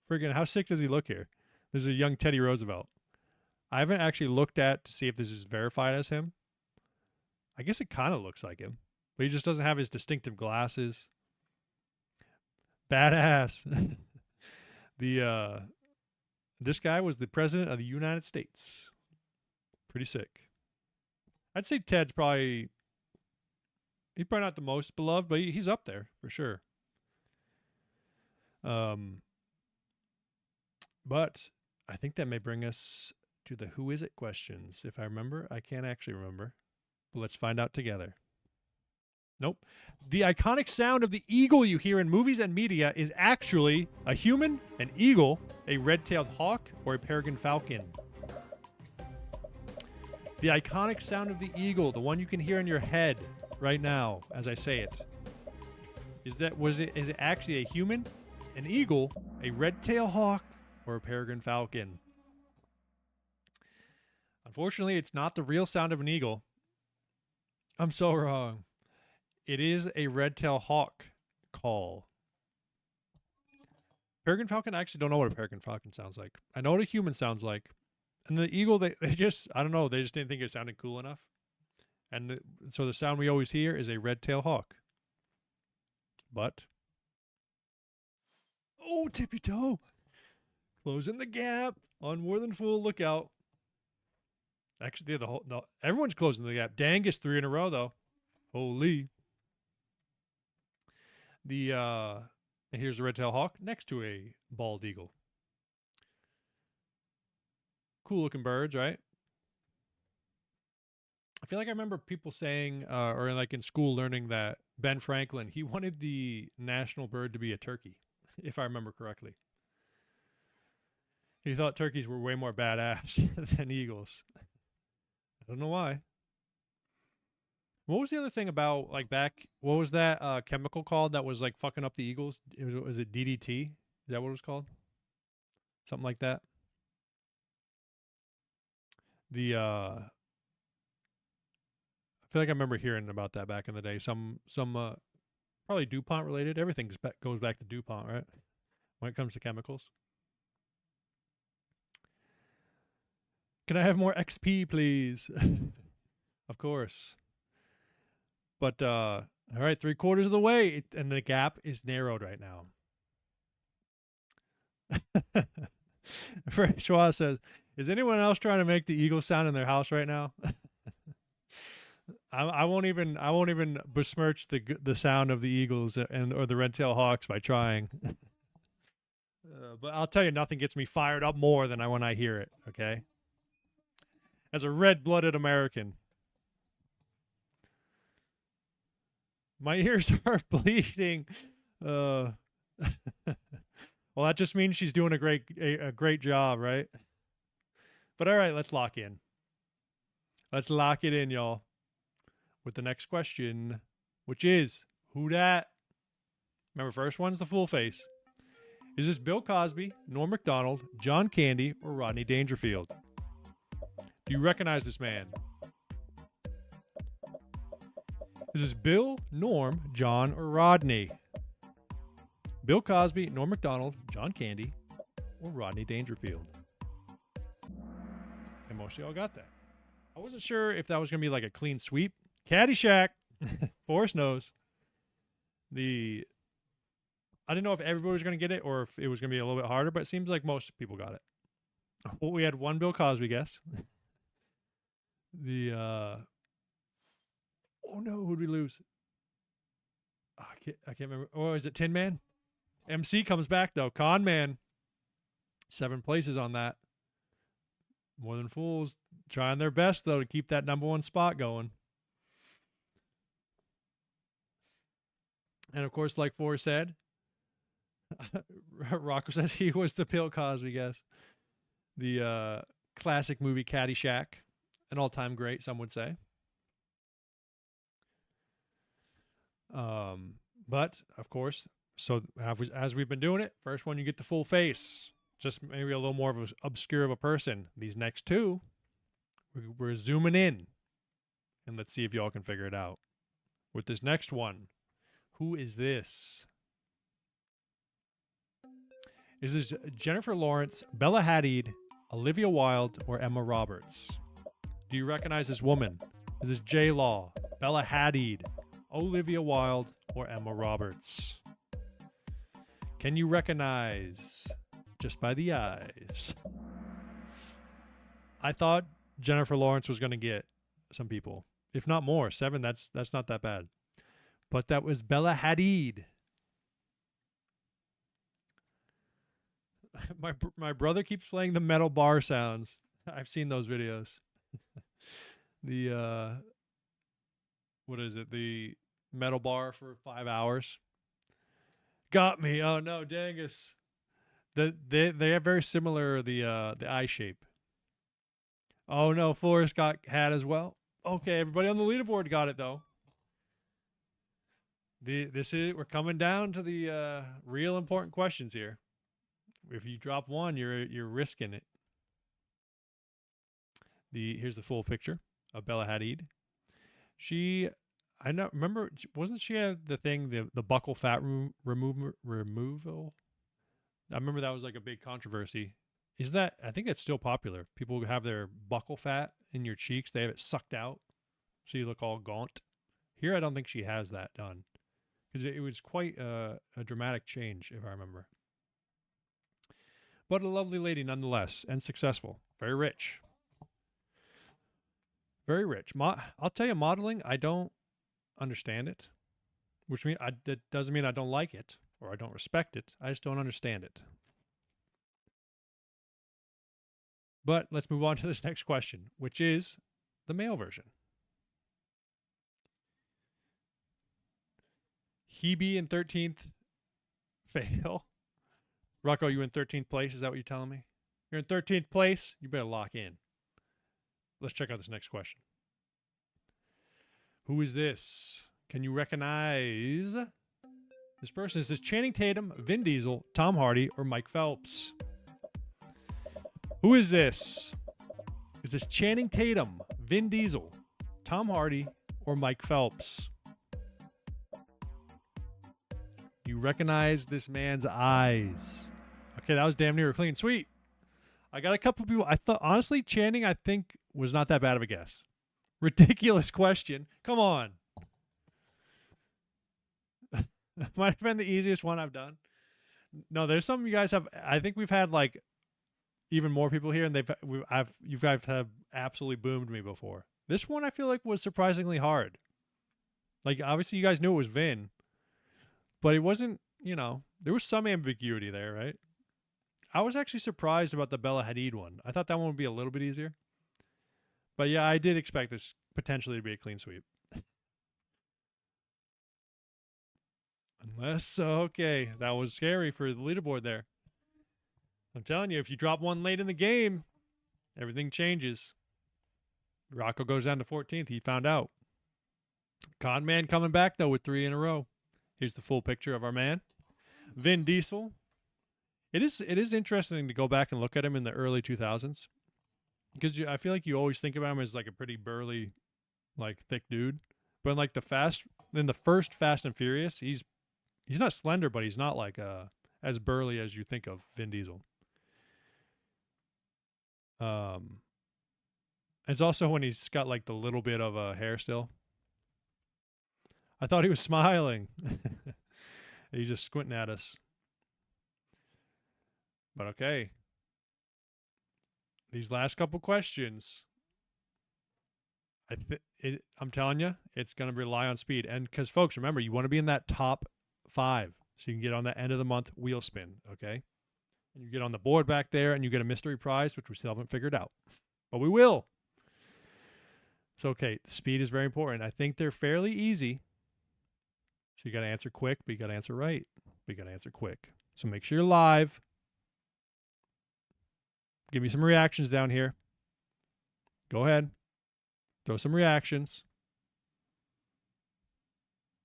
friggin', how sick does he look here? This is a young Teddy Roosevelt. I haven't actually looked at to see if this is verified as him. I guess it kind of looks like him. But he just doesn't have his distinctive glasses. Badass. This guy was the president of the United States. Pretty sick. I'd say Ted's probably, he's probably not the most beloved, but he's up there for sure. But I think that may bring us to the who is it questions. If I remember, I can't actually remember. But let's find out together. Nope. The iconic sound of the eagle you hear in movies and media is actually a human, an eagle, a red-tailed hawk, or a peregrine falcon. The iconic sound of the eagle, the one you can hear in your head right now as I say it. Is it actually a human, an eagle, a red-tailed hawk, or a peregrine falcon? Unfortunately, it's not the real sound of an eagle. I'm so wrong. It is a red-tailed hawk call. Peregrine falcon, I actually don't know what a peregrine falcon sounds like. I know what a human sounds like. And the eagle, they just, I don't know, they just didn't think it sounded cool enough. And so the sound we always hear is a red-tailed hawk. But, oh, tippy toe. Closing the gap on More Than Fool. Look out. Actually, everyone's closing the gap. Dangus 3 in a row, though. Holy. Here's a red-tailed hawk next to a bald eagle. Cool looking birds, right? I feel like I remember people saying, or like in school learning that Ben Franklin, he wanted the national bird to be a turkey, if I remember correctly. He thought turkeys were way more badass than eagles. I don't know why. What was the other thing about like back? What was that chemical called that was like fucking up the Eagles? Was it DDT? Is that what it was called? Something like that. The I feel like I remember hearing about that back in the day. Some probably DuPont related. Everything goes back to DuPont, right? When it comes to chemicals. Can I have more XP, please? Of course. But all right, 3/4 of the way, and the gap is narrowed right now. Schwa says, "Is anyone else trying to make the Eagles sound in their house right now?" I won't even besmirch the sound of the Eagles and or the Red Tail Hawks by trying. But I'll tell you, nothing gets me fired up more than when I hear it. Okay, as a red-blooded American, my ears are bleeding. Well, that just means she's doing a great job, right? But all right, let's lock in. Let's lock it in, y'all, with the next question, which is who dat? Remember, first one's the full face. Is this Bill Cosby, Norm Macdonald, John Candy, or Rodney Dangerfield? Do you recognize this man? Is this Bill, Norm, John, or Rodney? Bill Cosby, Norm Macdonald, John Candy, or Rodney Dangerfield? And most of y'all got that. I wasn't sure if that was going to be like a clean sweep. Caddyshack. Forrest knows. I didn't know if everybody was going to get it or if it was going to be a little bit harder, but it seems like most people got it. Well, we had one Bill Cosby guess. Oh no, who'd we lose? Oh, I can't remember. Oh, is it Tin Man? MC comes back though. Con Man. 7 places on that. More Than Fools trying their best though to keep that #1 spot going. And of course, like Forrest said, Rocco says he was the Bill Cosby guess. The classic movie Caddyshack, an all-time great, some would say. But of course, so as we've been doing it, first one you get the full face, just maybe a little more of an obscure of a person. These next two, we're zooming in, and let's see if y'all can figure it out. With this next one, who is this? Is this Jennifer Lawrence, Bella Hadid, Olivia Wilde, or Emma Roberts? Do you recognize this woman? Is this J-Law, Bella Hadid, Olivia Wilde, or Emma Roberts? Can you recognize just by the eyes? I thought Jennifer Lawrence was going to get some people, if not more. 7, that's not that bad. But that was Bella Hadid. My brother keeps playing the metal bar sounds. I've seen those videos. The what is it? The metal bar for 5 hours. Got me. Oh no, Dangus. They have very similar the eye shape. Oh no, Forrest got had as well. Okay, everybody on the leaderboard got it though. We're coming down to the real important questions here. If you drop one, you're risking it. Here's the full picture of Bella Hadid. I know. Remember, wasn't she the thing, the buccal fat removal? I remember that was like a big controversy. I think that's still popular. People have their buccal fat in your cheeks. They have it sucked out, so you look all gaunt. Here, I don't think she has that done, because it was quite a dramatic change, if I remember. But a lovely lady nonetheless, and successful. Very rich. Very rich. I'll tell you, modeling, I don't understand it, which means that doesn't mean I don't like it or I don't respect it. I just don't understand it. But let's move on to this next question, which is the male version. Hebe in 13th. Fail. Rocco, you in 13th place? Is that what you're telling me? You're in 13th place? You better lock in. Let's check out this next question. Who is this? Can you recognize this person? Is this Channing Tatum, Vin Diesel, Tom Hardy, or Mike Phelps? Who is this? Is this Channing Tatum, Vin Diesel, Tom Hardy, or Mike Phelps? You recognize this man's eyes. Okay, that was damn near a clean sweep. I got a couple people. I thought, honestly, Channing, I think, was not that bad of a guess. Ridiculous question. Come on. Might have been the easiest one I've done. No, there's some you guys have. I think we've had like even more people here, and you guys have absolutely boomed me before. This one I feel like was surprisingly hard. Like obviously you guys knew it was Vin, but it wasn't. You know, there was some ambiguity there, right? I was actually surprised about the Bella Hadid one. I thought that one would be a little bit easier. But yeah, I did expect this potentially to be a clean sweep. Unless, okay, that was scary for the leaderboard there. I'm telling you, if you drop one late in the game, everything changes. Rocco goes down to 14th. He found out. Con Man coming back, though, with 3 in a row. Here's the full picture of our man. Vin Diesel. It is interesting to go back and look at him in the early 2000s. Because I feel like you always think about him as like a pretty burly, like thick dude. But in like the first Fast and Furious, he's not slender, but he's not like as burly as you think of Vin Diesel. It's also when he's got like the little bit of a hair still. I thought he was smiling. He's just squinting at us. But okay. These last couple questions, I'm telling you, it's going to rely on speed. And because, folks, remember, you want to be in that top 5 so you can get on the end of the month wheel spin, okay? And you get on the board back there and you get a mystery prize, which we still haven't figured out. But we will. So, okay, speed is very important. I think they're fairly easy. So you got to answer quick, but you got to answer right. But you got to answer quick. So make sure you're live. Give me some reactions down here. Go ahead. Throw some reactions.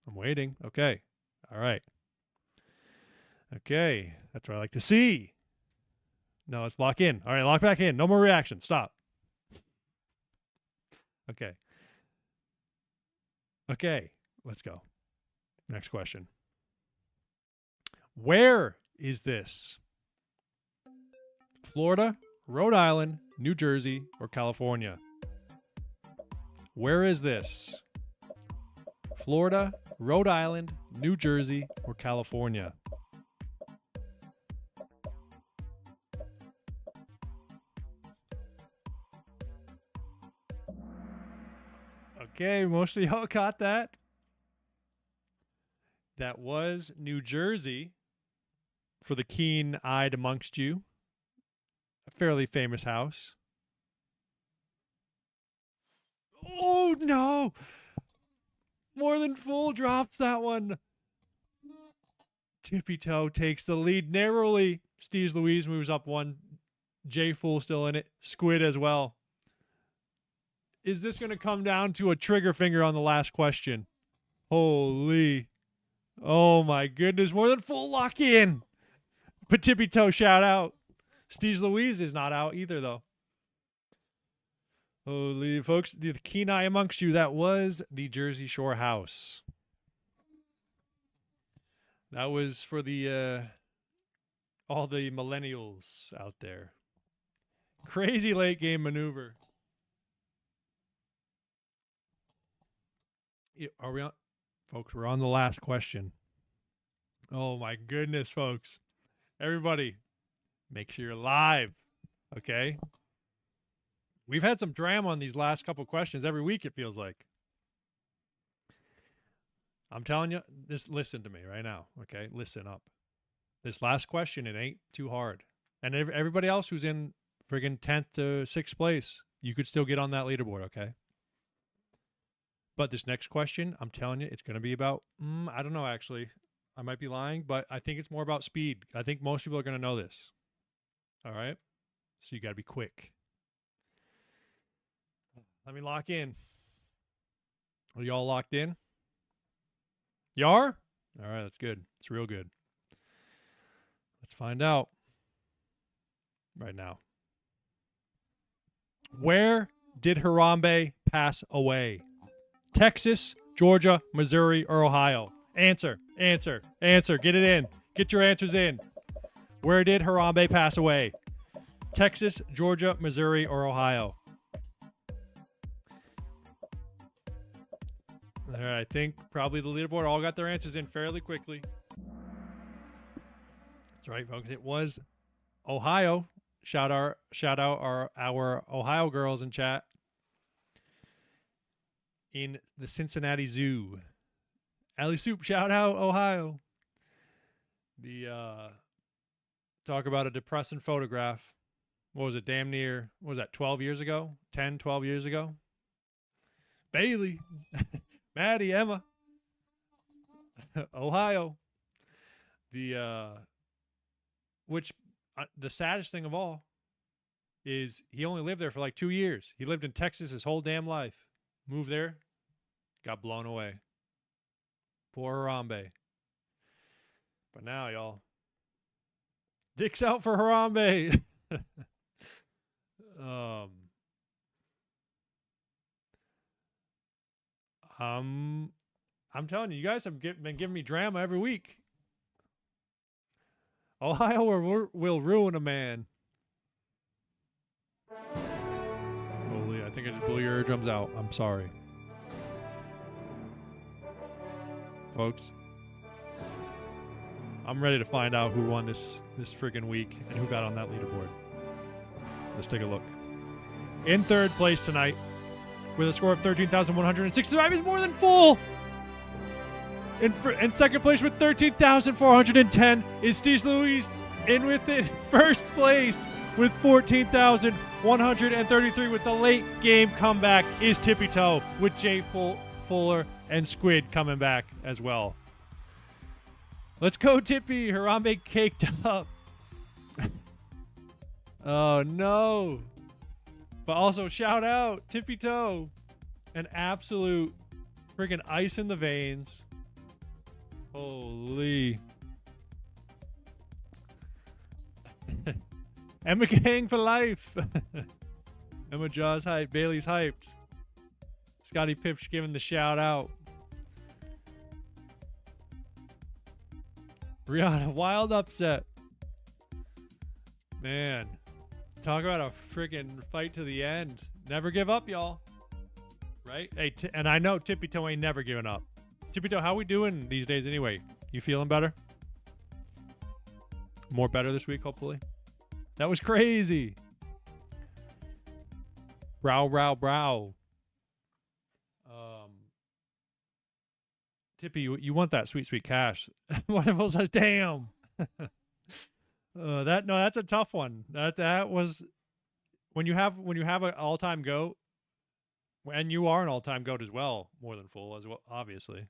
I'm waiting. Okay. All right. Okay. That's what I like to see. No, let's lock in. All right, lock back in. No more reaction. Stop. Okay. Okay. Let's go. Next question. Where is this? Florida, Rhode Island, New Jersey, or California? Where is this? Florida, Rhode Island, New Jersey, or California? Okay, most of y'all caught that. That was New Jersey for the keen-eyed amongst you. A fairly famous house. Oh, no! More Than Full drops that one. Tippy Toe takes the lead narrowly. Steve's Louise moves up 1. J Fool still in it. Squid as well. Is this going to come down to a trigger finger on the last question? Holy. Oh, my goodness. More Than Full lock in. But Tippy Toe shout out. Steve's Louise is not out either, though. Holy, folks, the keen eye amongst you, that was the Jersey Shore house. That was for the all the millennials out there. Crazy late game maneuver. Are we on? Folks, we're on the last question. Oh, my goodness, folks. Everybody, make sure you're live, okay? We've had some drama on these last couple questions every week, it feels like. I'm telling you, listen to me right now, okay? Listen up. This last question, it ain't too hard. And everybody else who's in friggin' 10th to 6th place, you could still get on that leaderboard, okay? But this next question, I'm telling you, it's going to be about, I don't know, actually. I might be lying, but I think it's more about speed. I think most people are going to know this. All right? So you got to be quick. Let me lock in. Are y'all locked in? You are? All right, that's good. It's real good. Let's find out right now. Where did Harambe pass away? Texas, Georgia, Missouri, or Ohio? Answer, answer, answer. Get it in. Get your answers in. Where did Harambe pass away? Texas, Georgia, Missouri, or Ohio? All right, I think probably the leaderboard all got their answers in fairly quickly. That's right, folks. It was Ohio. Shout out our Ohio girls in chat. In the Cincinnati Zoo. Alley Soup, shout out Ohio. The talk about a depressing photograph. What was it? Damn near, what was that, 12 years ago? 10, 12 years ago? Bailey. Maddie, Emma. Ohio. The saddest thing of all is he only lived there for like 2 years. He lived in Texas his whole damn life. Moved there, got blown away. Poor Harambe. But now, y'all, dicks out for Harambe. I'm telling you, you guys have been giving me drama every week. Ohio will ruin a man. Holy, I think I just blew your eardrums out. I'm sorry. Folks, I'm ready to find out who won this friggin' week and who got on that leaderboard. Let's take a look. In third place tonight, with a score of 13,165, is more than full. In second place with 13,410 is Steve Louise. In with it, first place with 14,133 with the late game comeback is Tippy Toe with Jay Fuller and Squid coming back as well. Let's go, Tippy. Harambe caked up. Oh, no. But also, shout out Tippy Toe. An absolute freaking ice in the veins. Holy. Emma Gang for life. Emma Jaws hyped. Bailey's hyped. Scotty Pipsch giving the shout out. Rihanna, wild upset. Man. Talk about a freaking fight to the end. Never give up, y'all. Right? Hey, and I know Tippy Toe ain't never giving up. Tippy Toe, how we doing these days anyway? You feeling better? More better this week, hopefully. That was crazy. Brow. Tippy, you want that sweet, sweet cash. One of us says, damn. That's a tough one. That was when you have an all-time GOAT, and you are an all-time GOAT as well, more than full as well, obviously.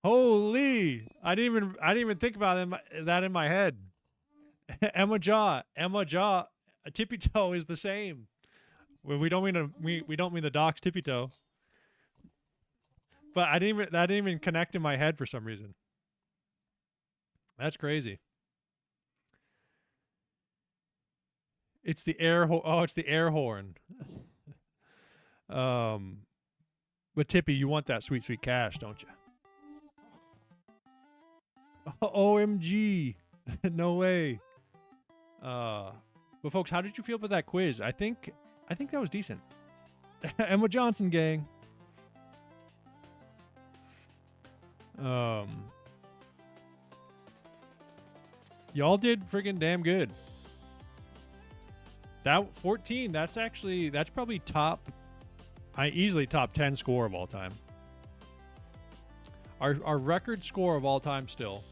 Holy! I didn't even think about that in my head. Emma Jaw, Tippy Toe is the same. We don't mean the docs Tippy Toe. But that didn't even connect in my head for some reason. That's crazy. It's the air it's the air horn. But Tippy, you want that sweet, sweet cash, don't you? OMG. No way. But folks, how did you feel about that quiz? I think that was decent. Emma Johnson gang. Y'all did friggin' damn good. That 14, that's probably easily top 10 score of all time. Our record score of all time still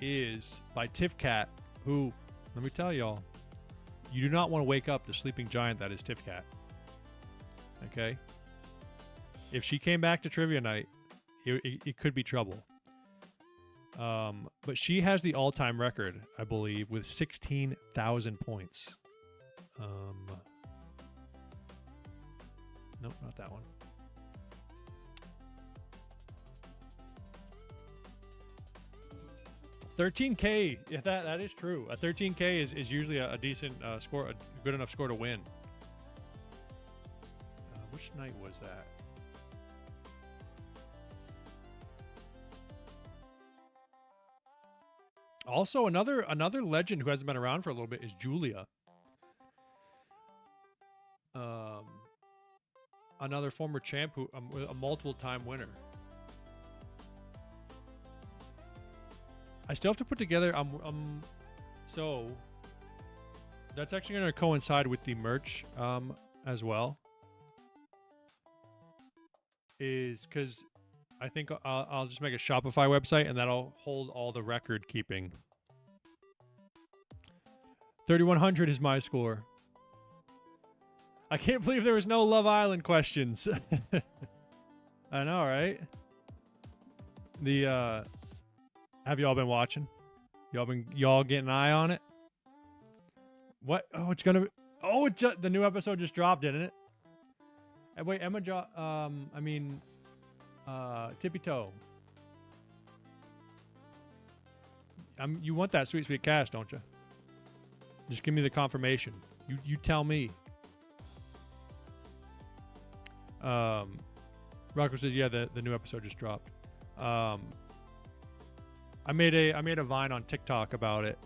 is by Tiff Cat, who, let me tell y'all, you do not want to wake up the sleeping giant that is Tiff Cat. Okay? If she came back to trivia night, it could be trouble. But she has the all-time record, I believe, with 16,000 points. Nope, not that one. $13K. Yeah, that is true. A 13K is usually a decent score, a good enough score to win. Which night was that? Also, another legend who hasn't been around for a little bit is Julia. Another former champ who a multiple-time winner. I still have to put together. So that's actually going to coincide with the merch as well. Is because I think I'll just make a Shopify website and that'll hold all the record keeping. 3,100 is my score. I can't believe there was no Love Island questions. I know, right? Have y'all been watching? Y'all getting an eye on it? What? Oh, it's gonna. Oh, the new episode just dropped, didn't it? Wait, Emma. Tippy Toe. You want that sweet cash, don't you? Just give me the confirmation. You tell me. Rocco says, yeah, the new episode just dropped. I made a Vine on TikTok about it.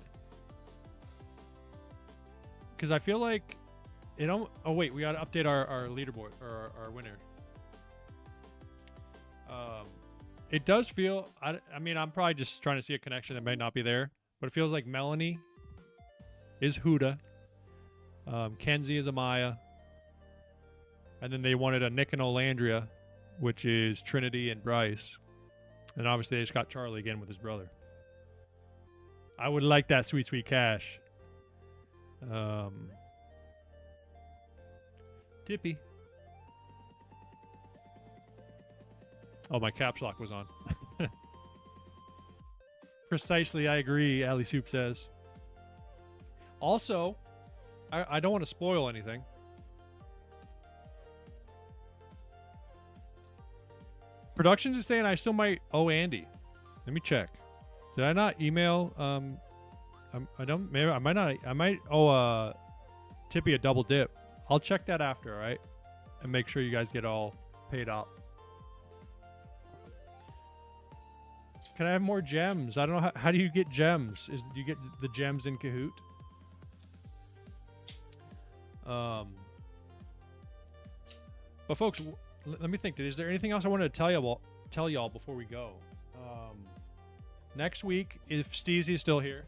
Because I feel like it don't. Oh wait, we gotta update our leaderboard or our winner. It does feel. I mean, I'm probably just trying to see a connection that might not be there, but it feels like Melanie is Huda. Kenzie is Amaya. And then they wanted a Nick and Olandria, which is Trinity and Bryce. And obviously they just got Charlie again with his brother. I would like that sweet cash. Tippy. Oh, my caps lock was on. Precisely, I agree, Ali Soup says. Also, I don't want to spoil anything. Productions is saying I still might owe Andy. Let me check. Did I not email? I don't. Maybe I might not. I might owe Tippy a double dip. I'll check that after, all right, and make sure you guys get all paid up. Can I have more gems? I don't know how do you get gems? Do you get the gems in Kahoot? But folks, let me think. Is there anything else I wanted to tell y'all before we go? Next week, if Steezy's still here,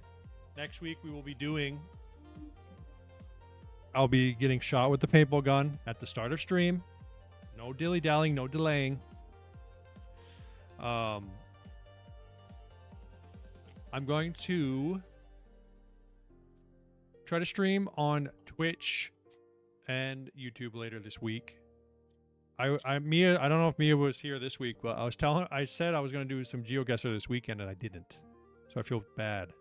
next week we will be doing. I'll be getting shot with the paintball gun at the start of stream. No dilly-dallying, no delaying. I'm going to try to stream on Twitch and YouTube later this week. Mia, I don't know if Mia was here this week, but I said I was going to do some GeoGuessr this weekend, and I didn't. So I feel bad.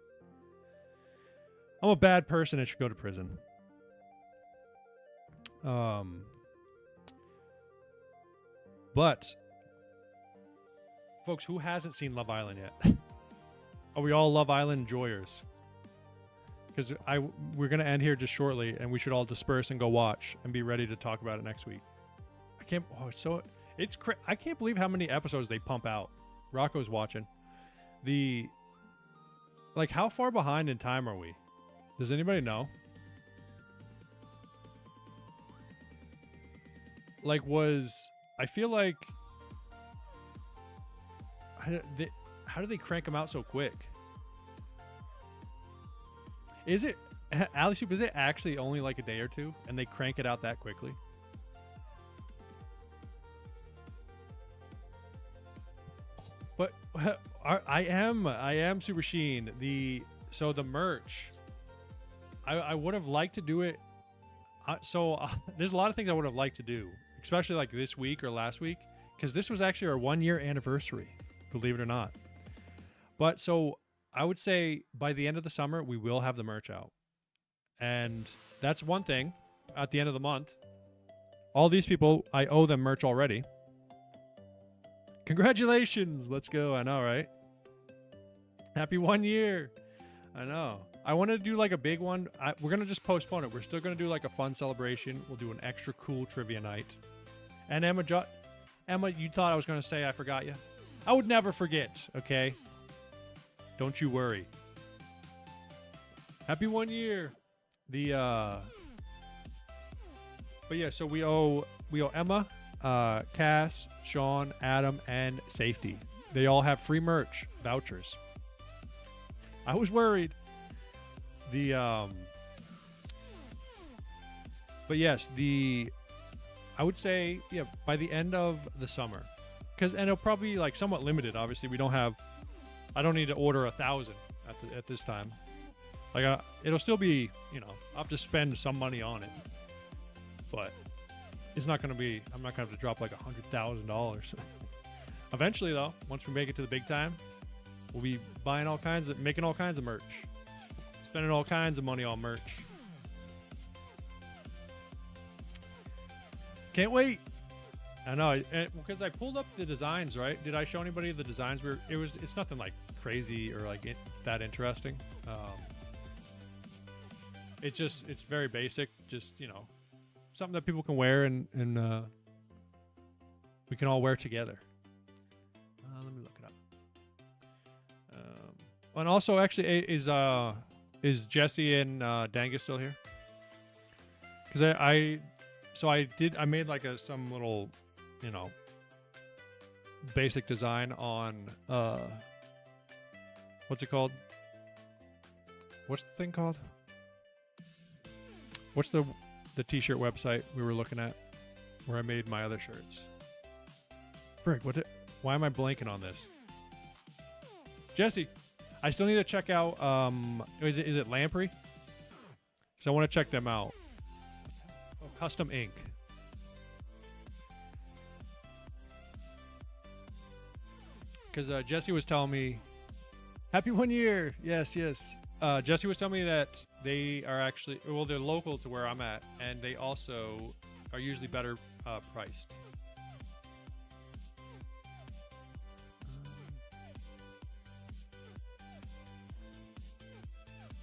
I'm a bad person and should go to prison. But folks, who hasn't seen Love Island yet? Are we all Love Island enjoyers? Because we're going to end here just shortly, and we should all disperse and go watch and be ready to talk about it next week. I can't believe how many episodes they pump out. Rocco's watching. How far behind in time are we? Does anybody know? I feel like how do they crank them out so quick? Is it Ali Soup? Is it actually only like a day or two, and they crank it out that quickly? But I am Super Sheen. The merch. I would have liked to do it. There's a lot of things I would have liked to do, especially like this week or last week, because this was actually our 1-year anniversary, believe it or not. But so I would say by the end of the summer, we will have the merch out. And that's one thing at the end of the month. All these people, I owe them merch already. Congratulations. Let's go. I know, right? Happy 1 year. I know. I wanted to do like a big one. We're going to just postpone it. We're still going to do like a fun celebration. We'll do an extra cool trivia night. And Emma, you thought I was going to say I forgot you? I would never forget, okay? Don't you worry. Happy 1 year. But yeah, so we owe Emma, Cass, Sean, Adam, and Safety. They all have free merch vouchers. I was worried. But yes, I would say, yeah, by the end of the summer, and it'll probably be like somewhat limited. Obviously, I don't need to order 1,000 at this time. Like, it'll still be, I'll have to spend some money on it, but it's not going to be, I'm not going to have to drop like $100,000. Eventually though, once we make it to the big time, we'll be making all kinds of merch, spending all kinds of money on merch. Can't wait. I know, because I pulled up the designs, right? Did I show anybody the designs? It's nothing like crazy or like that interesting. It's very basic, just, something that people can wear and we can all wear together. Let me look it up. And also, actually, is Jesse and Dangus still here? Because I made like some little, basic design on what's it called? What's the thing called? What's the t-shirt website we were looking at where I made my other shirts? Frick, why am I blanking on this? Jesse, I still need to check out, is it Lamprey? Because I want to check them out. Oh, Custom Ink. Because Jesse was telling me, happy 1 year. Yes. Jesse was telling me that they are actually, they're local to where I'm at, and they also are usually better priced.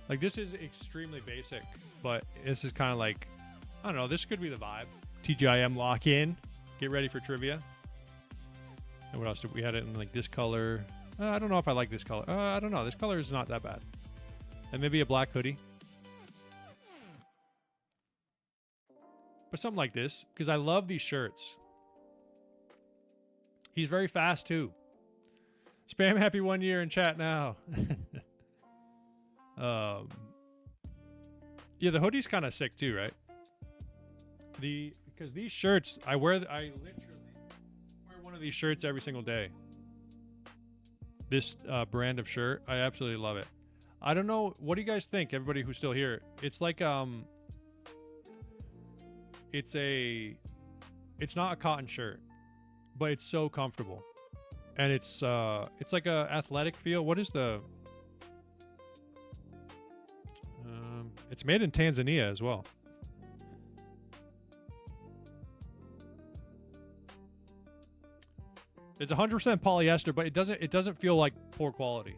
Like, this is extremely basic, but this is kind of like, I don't know, this could be the vibe. TGIM lock in, get ready for trivia. And what else did we had it in like this color? I don't know if I like this color. I don't know. This color is not that bad. And maybe a black hoodie. But something like this, because I love these shirts. He's very fast too. Spam happy 1 year in chat now. Yeah, the hoodie's kind of sick too, right? Because these shirts, I literally wear one of these shirts every single day. This brand of shirt, I absolutely love it. I don't know, what do you guys think, everybody who's still here? It's like it's not a cotton shirt, but it's so comfortable. And it's like a athletic feel. What is the it's made in Tanzania as well. It's 100% polyester, but it doesn't feel like poor quality.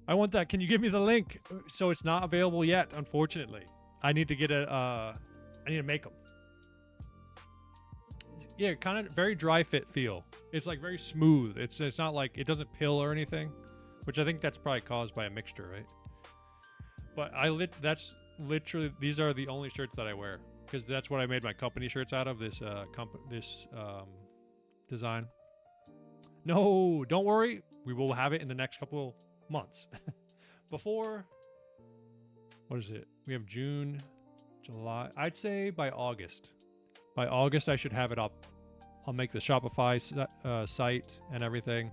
I want that. Can you give me the link? So it's not available yet, unfortunately. I need to get I need to make them. Yeah, kind of very dry fit feel. It's like very smooth. It's not like, it doesn't pill or anything, which I think that's probably caused by a mixture, right? But that's literally, these are the only shirts that I wear, because that's what I made my company shirts out of, this design. No, don't worry. We will have it in the next couple months. Before, what is it? We have June, July. I'd say by August. By August, I should have it up. I'll make the Shopify site and everything.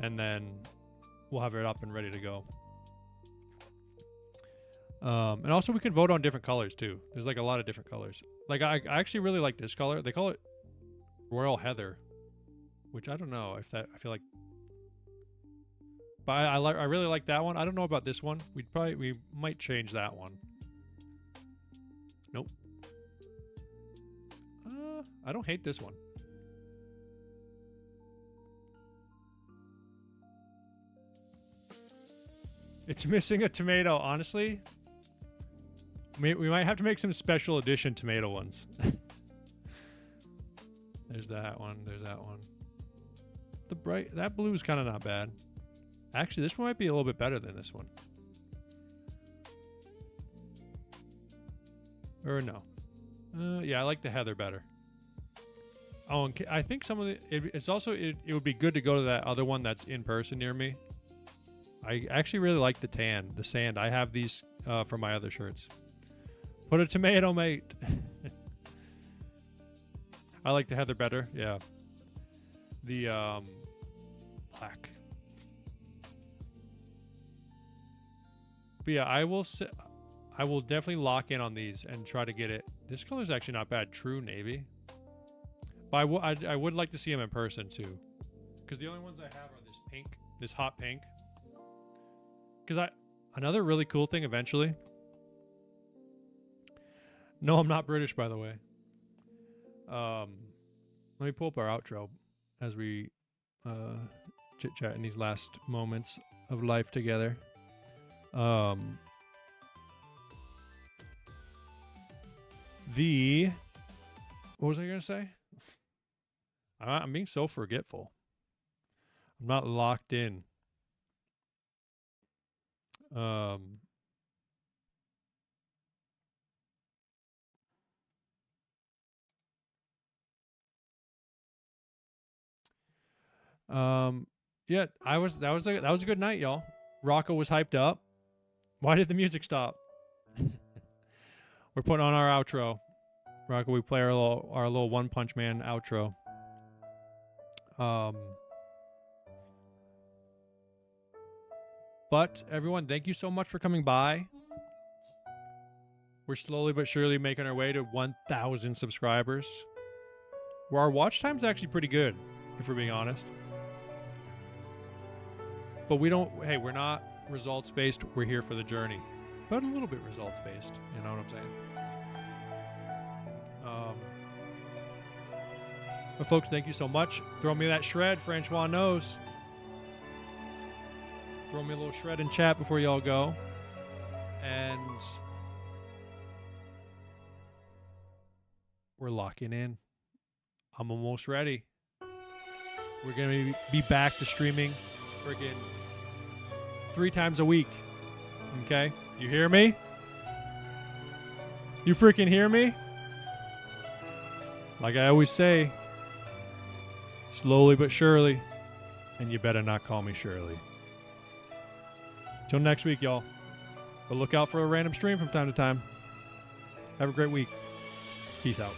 And then we'll have it up and ready to go. And also we can vote on different colors too. There's like a lot of different colors. Like I actually really like this color. They call it Royal Heather, which I don't know if that, I feel like, but I really like that one. I don't know about this one. We might change that one. Nope. I don't hate this one. It's missing a tomato, honestly. We might have to make some special edition tomato ones. There's that one. There's that one. That blue is kind of not bad. Actually, this one might be a little bit better than this one. Or no. Yeah, I like the heather better. Oh, and I think some of the... It's also... It would be good to go to that other one that's in person near me. I actually really like the tan, the sand. I have these for my other shirts. Put a tomato, mate. I like the heather better. Yeah. The black. But yeah, I will definitely lock in on these and try to get it. This color is actually not bad. True navy. But I would like to see them in person too, because the only ones I have are this pink, this hot pink. Because another really cool thing eventually. No, I'm not British, by the way. Let me pull up our outro as we chit chat in these last moments of life together. What was I gonna say? I'm being so forgetful. I'm not locked in. Yeah, that was a good night, y'all. Rocco was hyped up. Why did the music stop? We're putting on our outro. Rocco, we play our little One Punch Man outro. But everyone, thank you so much for coming by. We're slowly but surely making our way to 1,000 subscribers. Where our watch time's actually pretty good, if we're being honest. But we're not results-based. We're here for the journey. But a little bit results-based, you know what I'm saying? But folks, thank you so much. Throw me that shred, Francois knows. Throw me a little shred in chat before y'all go. And we're locking in. I'm almost ready. We're going to be back to streaming freaking 3 times a week. Okay? You hear me? You freaking hear me? Like I always say, slowly but surely. And you better not call me Shirley. Till next week, y'all. But look out for a random stream from time to time. Have a great week. Peace out.